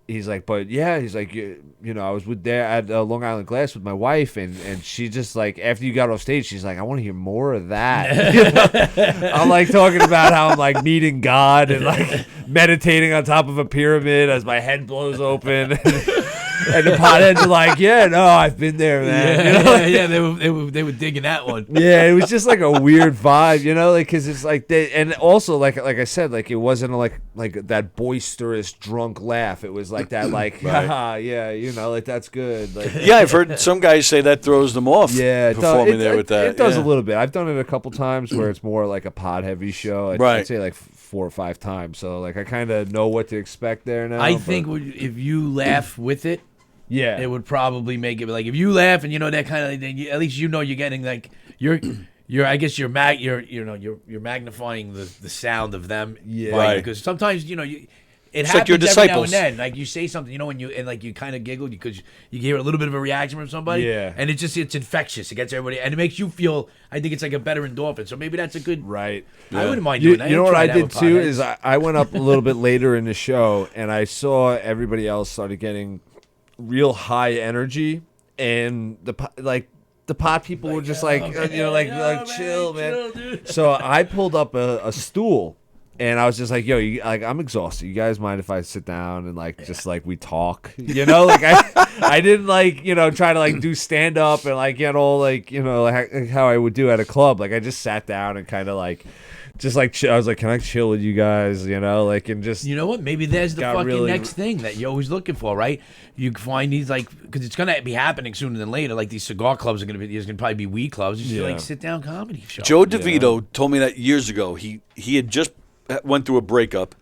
he's like, but yeah, he's like, I was there at Long Island Glass with my wife, and she just like, after you got off stage, she's like, I want to hear more of that. I'm like talking about how I'm like meeting God and like meditating on top of a pyramid as my head blows open. And the potheads are like, yeah, no, I've been there, man. Yeah, they were digging that one. Yeah, it was just like a weird vibe, like because it's like and also like I said, like it wasn't like that boisterous drunk laugh. It was like that, like, haha, yeah, like that's good. Like, yeah, I've heard some guys say that throws them off. Yeah, performing there with that. It does a little bit. I've done it a couple times where it's more like a pod heavy show. I'd say like 4 or 5 times. So like I kind of know what to expect there now. I think if you laugh with it. Yeah, it would probably make it like if you laugh and that kind of thing. At least you're getting like you're I guess you're magnifying the sound of them. Yeah, right. Because sometimes It It's happens like your every now disciples. and then. Like you say something, when you kind of giggle because you hear a little bit of a reaction from somebody. Yeah. And it's infectious. It gets everybody, and it makes you feel. I think it's like a better endorphin. So maybe that's a good. Right. I wouldn't mind You doing that. know what Try I that did with too potheads. is I went up a little bit later in the show and I saw everybody else started getting real high energy, and the pot people were just chill, man. Dude. So I pulled up a stool. And I was just like, yo, I'm exhausted. You guys mind if I sit down and we talk? I didn't try to do stand up and get all how I would do at a club. I just sat down and kind of chill. I was like, can I chill with you guys? And just You know what? Maybe there's the got fucking really- next thing that you're always looking for, right? You find these because it's gonna be happening sooner than later. Like these cigar clubs are gonna be. There's gonna probably be weed clubs. Just Yeah. sit down comedy show. Joe DeVito told me that years ago. He had just went through a breakup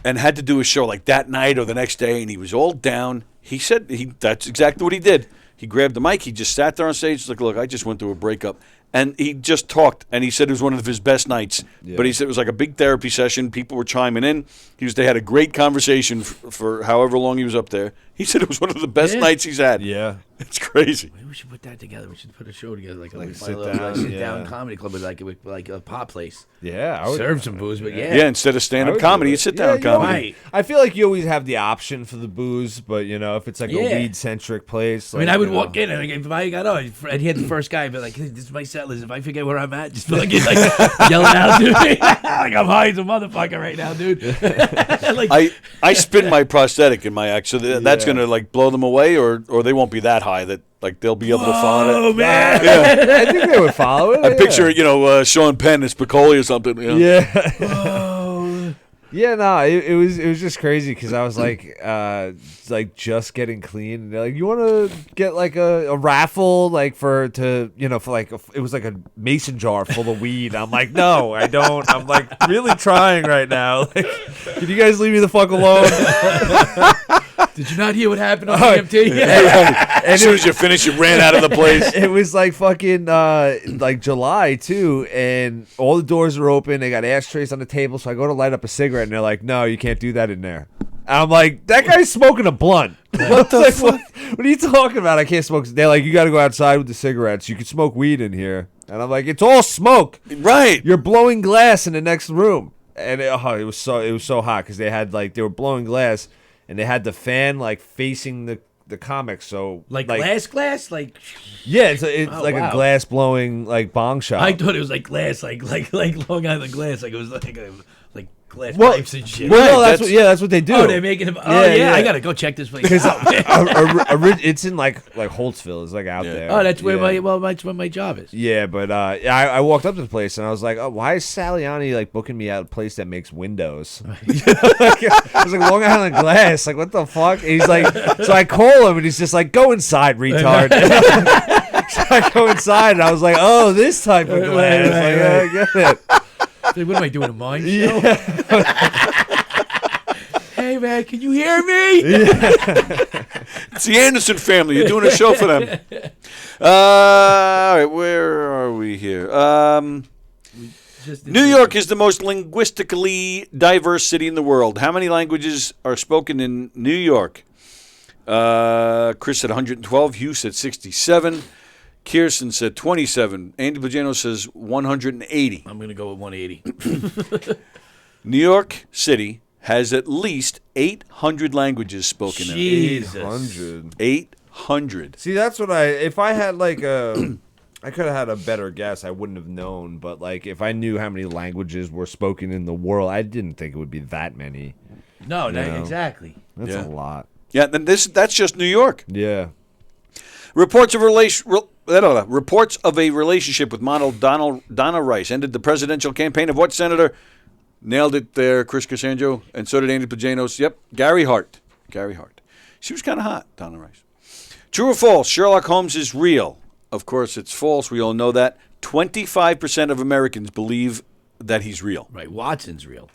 and had to do a show that night or the next day, and he was all down. He said that's exactly what he did. He grabbed the mic. He just sat there on stage. He's like, look, I just went through a breakup. And he just talked, and he said it was one of his best nights. Yeah. But he said it was like a big therapy session. People were chiming in. They had a great conversation for however long he was up there. He said it was one of the best nights he's had. Yeah. It's crazy. Maybe we should put that together. We should put a show together, like a sit little, down, sit yeah. down comedy club with like a pot place. Yeah, I would Serve some booze, but Yeah, instead of I stand-up would comedy, do it's it. sit-down Yeah, comedy. Right. I feel like you always have the option for the booze, but if it's a Yeah. weed-centric place. I mean, I would walk in and if I got and he had the first guy, I'd be like, hey, "This is my set list. If I forget where I'm at, just yelling out to me like I'm high as a motherfucker right now, dude." I spin my prosthetic in my act, so that's Yeah. gonna blow them away, or they won't be that high that they'll be able to follow Oh it. man! Yeah. I think they would follow it. I picture Sean Penn as Spicoli or something. Yeah. Yeah, no, it was just crazy because I was just getting clean. And they're like, you want to get a raffle it was like a mason jar full of weed. I'm like, no, I don't. I'm really trying right now. Can you guys leave me the fuck alone? Did you not hear what happened on EMT? As soon as you finished, you ran out of the place. It was fucking July too, and all the doors are open. They got ashtrays on the table, so I go to light up a cigarette, and they're like, "No, you can't do that in there." And I'm like, "That guy's smoking a blunt. What the fuck? What are you talking about? I can't smoke." They're like, "You got to go outside with the cigarettes. You can smoke weed in here." And I'm like, "It's all smoke. Right? You're blowing glass in the next room." And it was so hot because they had they were blowing glass, and they had the fan facing the comics, so glass, yeah, it's Oh, like wow. a glass blowing bong shop. I thought it was glass, like Long Island glass, it was like glass Well, pipes and shit. well, no, that's what they do. Oh, they're making it. Oh yeah, I gotta go check this place out. It's in Holtzville. It's out there. Oh, that's where yeah. that's where my job is. Yeah, but I walked up to the place and I was like, oh, why is Saliani booking me at a place that makes windows? I was like, Long Island Glass. What the fuck? And he's like, so I call him and he's just like, go inside, retard. So I go inside and I was like, oh, this type of glass. I get it. What am I doing, a mine show? Hey man, can you hear me? It's the Anderson family. You're doing a show for them. All right, where are we here? New York is the most linguistically diverse city in the world. How many languages are spoken in New York? Chris said 112. Hugh said 67. Kirsten said 27. Andy Bogano says 180. I'm going to go with 180. New York City has at least 800 languages spoken in it. Jesus. 800. 800. See, that's what if I had I could have had a better guess. I wouldn't have known. But if I knew how many languages were spoken in the world, I didn't think it would be that many. No, exactly. That's a lot. Yeah, then that's just New York. Yeah. Reports of a relationship with model Donna Rice ended the presidential campaign of what senator? Nailed it there, Chris Cassandro, and so did Andy Pajanos. Yep, Gary Hart. She was kind of hot, Donna Rice. True or false? Sherlock Holmes is real. Of course, it's false. We all know that. 25% of Americans believe that he's real. Right, Watson's real.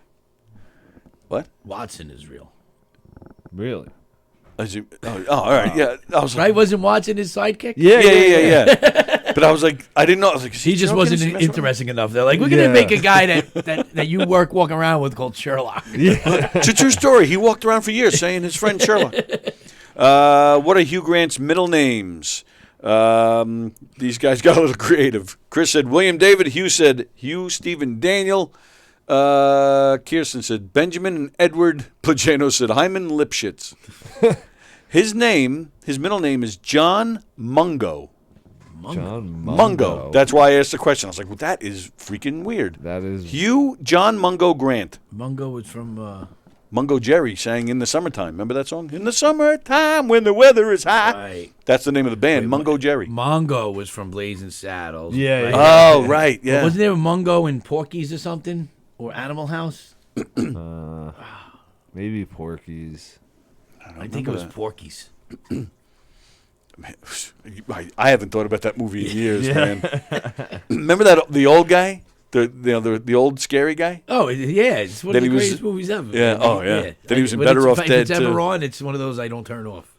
What? Watson is real. Really? All right. Yeah. I was right, wasn't Watson his sidekick? Yeah. But I was like, I didn't know. I was like, He just wasn't interesting enough. They're like, we're going to make a guy that you walking around with called Sherlock. It's a true story. He walked around for years saying his friend Sherlock. What are Hugh Grant's middle names? These guys got a little creative. Chris said William David. Hugh said Hugh Stephen Daniel. Kirsten said Benjamin and Edward. Plagano said Hyman Lipschitz. His middle name is John Mungo. John Mungo. That's why I asked the question. I was like, well, that is freaking weird. That is. Hugh John Mungo Grant. Mungo was from... Mungo Jerry sang In the Summertime. Remember that song? In the summertime when the weather is hot. Right. That's the name of the band, Mungo Jerry. Mungo was from Blazing Saddles. Yeah. Right? Oh, right. Yeah. Wasn't there a Mungo in Porky's or something? Or Animal House? Maybe Porky's. I think it was Porky's. I haven't thought about that movie in years, man. Remember the old guy? The old scary guy? Oh, yeah. It's one of the greatest movies ever. Yeah. Oh, yeah. Then he was in Better Off Dead, If it's ever on, it's one of those I don't turn off.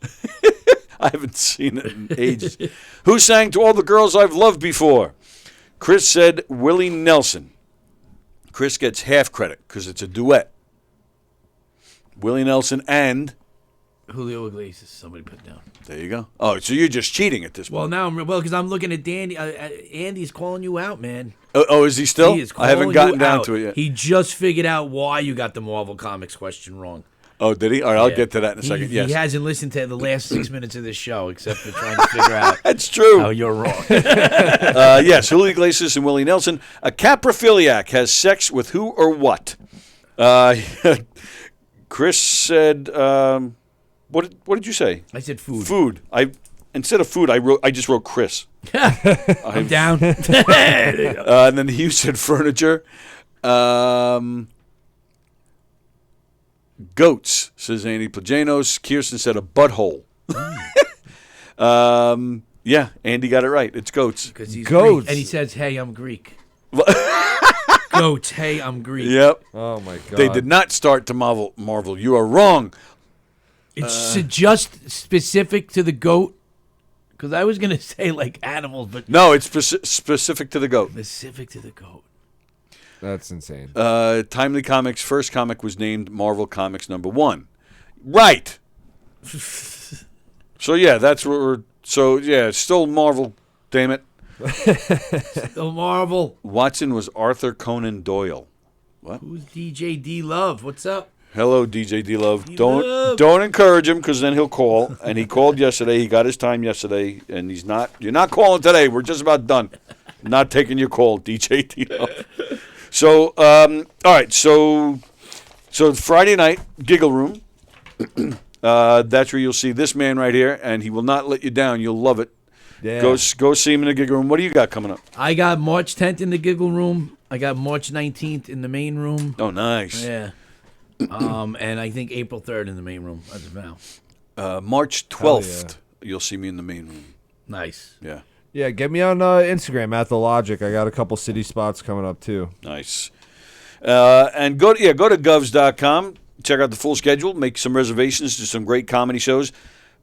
I haven't seen it in ages. Who sang To All the Girls I've Loved Before? Chris said Willie Nelson. Chris gets half credit because it's a duet. Willie Nelson and... Julio Iglesias, somebody put down. There you go. Oh, so you're just cheating at this point. Well, now because I'm looking at Danny. Andy's calling you out, man. Oh, is he still? He is I haven't gotten down out. to it yet. He just figured out why you got the Marvel Comics question wrong. Oh, did he? All right, I'll get to that in a second. Yes. He hasn't listened to the last 6 minutes of this show except for trying to figure out That's true. how you're wrong. Yes, Julio Iglesias and Willie Nelson. A caprophiliac has sex with who or what? Chris said... What did you say? I said food. Food. Instead of food, I just wrote Chris. I'm down. And then Hugh said furniture. Goats, says Andy Plajanos. Kirsten said a butthole. Yeah, Andy got it right. It's goats. Because he's Goats. Greek, and he says, "Hey, I'm Greek." Goats. Hey, I'm Greek. Yep. Oh my God. They did not start to Marvel. You are wrong. It's just specific to the goat. Because I was gonna say like animals, but no, it's specific to the goat. Specific to the goat. That's insane. Timely Comics' first comic was named Marvel Comics #1. Right. So yeah, that's what we're. So yeah, it's still Marvel. Damn it. Still Marvel. Watson was Arthur Conan Doyle. What? Who's DJ D Love? What's up? Hello, DJ D Love. Don't encourage him because then he'll call. And he called yesterday. He got his time yesterday, and he's not. You're not calling today. We're just about done. Not taking your call, DJ D Love. So all right. So Friday night Giggle Room. That's where you'll see this man right here, and he will not let you down. You'll love it. Yeah. Go see him in the Giggle Room. What do you got coming up? I got March 10th in the Giggle Room. I got March 19th in the main room. Oh, nice. Yeah. And I think April 3rd in the main room as of now. March 12th, you'll see me in the main room. Nice. Yeah. Yeah, get me on Instagram at The Logic. I got a couple city spots coming up, too. Nice. And go to govs.com. Check out the full schedule. Make some reservations to some great comedy shows.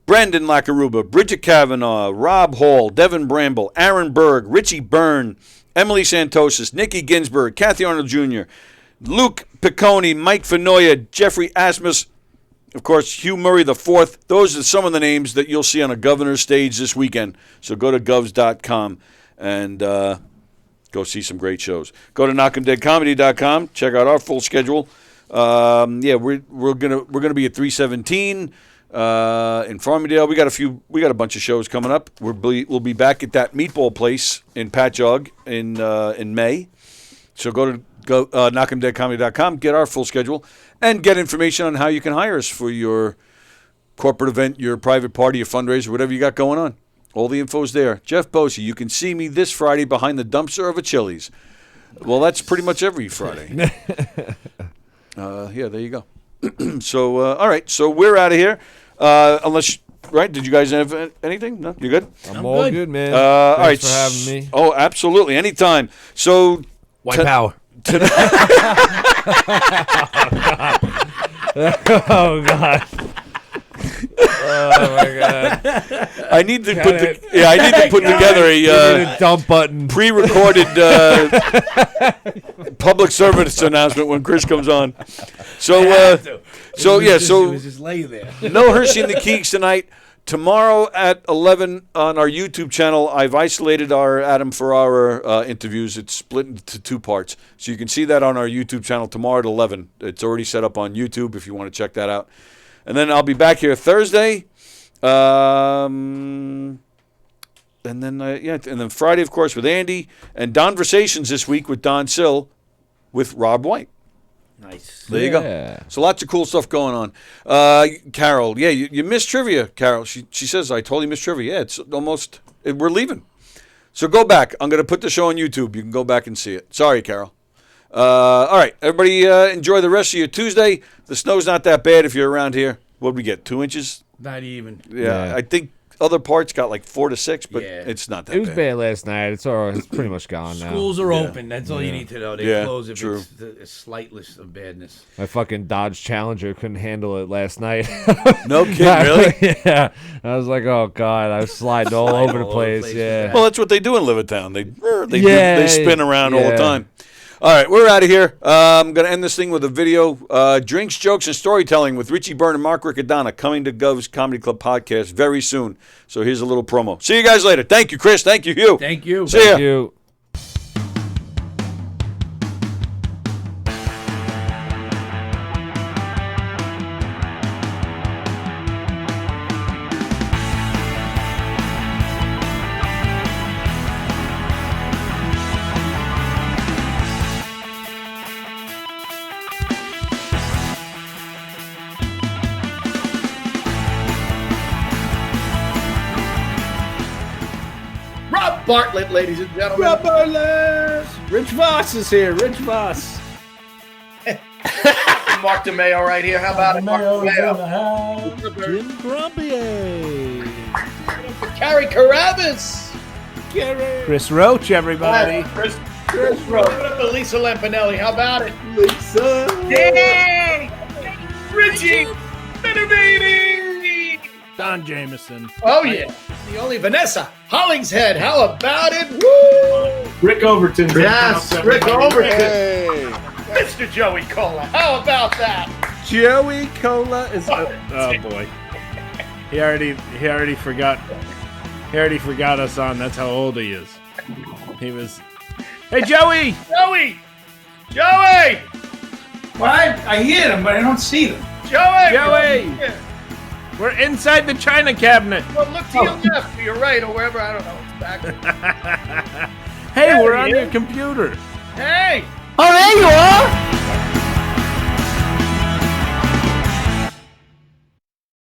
Brandon Lacaruba, Bridget Kavanaugh, Rob Hall, Devin Bramble, Aaron Berg, Richie Byrne, Emily Santosis, Nikki Ginsburg, Kathy Arnold Jr., Luke Piccone, Mike Fenoya, Jeffrey Asmus, of course, Hugh Murray IV. Those are some of the names that you'll see on a governor's stage this weekend. So go to govs.com and go see some great shows. Go to knockemdeadcomedy.com. Check out our full schedule. We're gonna be at 317 in Farmingdale. We got a bunch of shows coming up. We'll be back at that meatball place in Patchogue in May. So go knockemdeadcomedy.com, get our full schedule, and get information on how you can hire us for your corporate event, your private party, your fundraiser, whatever you got going on. All the info's there. Jeff Bosey, you can see me this Friday behind the dumpster of a Chili's. Well, that's pretty much every Friday. Yeah, there you go. So, all right. So we're out of here. Right? Did you guys have anything? No? You good? I'm all good, man. All right. Thanks for having me. Oh, absolutely. Anytime. So. White power. Oh, God. Oh my god! I need to put together a dump button, pre-recorded public service announcement when Chris comes on. So It was just lay there. no Hershey and the Keeks tonight. Tomorrow at 11 on our YouTube channel, I've isolated our Adam Ferrara interviews. It's split into 2 parts. So you can see that on our YouTube channel tomorrow at 11. It's already set up on YouTube if you want to check that out. And then I'll be back here Thursday. And then Friday, of course, with Andy. And Donversations this week with Don Sill with Rob White. Nice. There you go. So lots of cool stuff going on. Carol, you missed trivia, Carol. She says, I totally missed trivia. Yeah, it's almost, we're leaving. So go back. I'm going to put the show on YouTube. You can go back and see it. Sorry, Carol. All right, everybody enjoy the rest of your Tuesday. The snow's not that bad if you're around here. What did we get, 2 inches? Not even. Yeah, I think other parts got like 4 to 6, but it's not that bad. It was bad last night. It's all right. It's pretty much gone now. Schools are open. That's all you need to know. They close if it's a slight list of badness. My fucking Dodge Challenger couldn't handle it last night. No kidding, really? Yeah. I was like, oh god, I was sliding all over the place. Yeah. Well, that's what they do in Levittown. They spin around all the time. All right, we're out of here. I'm going to end this thing with a video. Drinks, Jokes, and Storytelling with Richie Byrne and Mark Riccadonna coming to Gov's Comedy Club podcast very soon. So here's a little promo. See you guys later. Thank you, Chris. Thank you, Hugh. Thank you. See ya. Thank you. Bartlett, ladies and gentlemen. Rob Bartlett! Rich Voss is here. Rich Voss. Mark DeMeo right here. How about it, Mark DeMeo? Jim Grumpier. Carrie Carabas. Chris Roach, everybody. Chris Roach. Give it up to Lisa Lampanelli. How about it? Lisa. Yay! Richie Benavides. Don Jameson. Oh, yeah. The only Vanessa Hollingshead. How about it? Woo! Rick Overton. Yes, Rick Overton. Hey. Mr. Joey Cola. How about that? Joey Cola is. Oh boy. He already forgot. He already forgot us on. That's how old he is. He was. Hey, Joey. Joey. Joey. Well, I hear them, but I don't see them. Joey. We're inside the china cabinet. Well, look to your left, to your right, or wherever. I don't know. It's back. Hey, we're on your computer. Hey! Oh, there you are!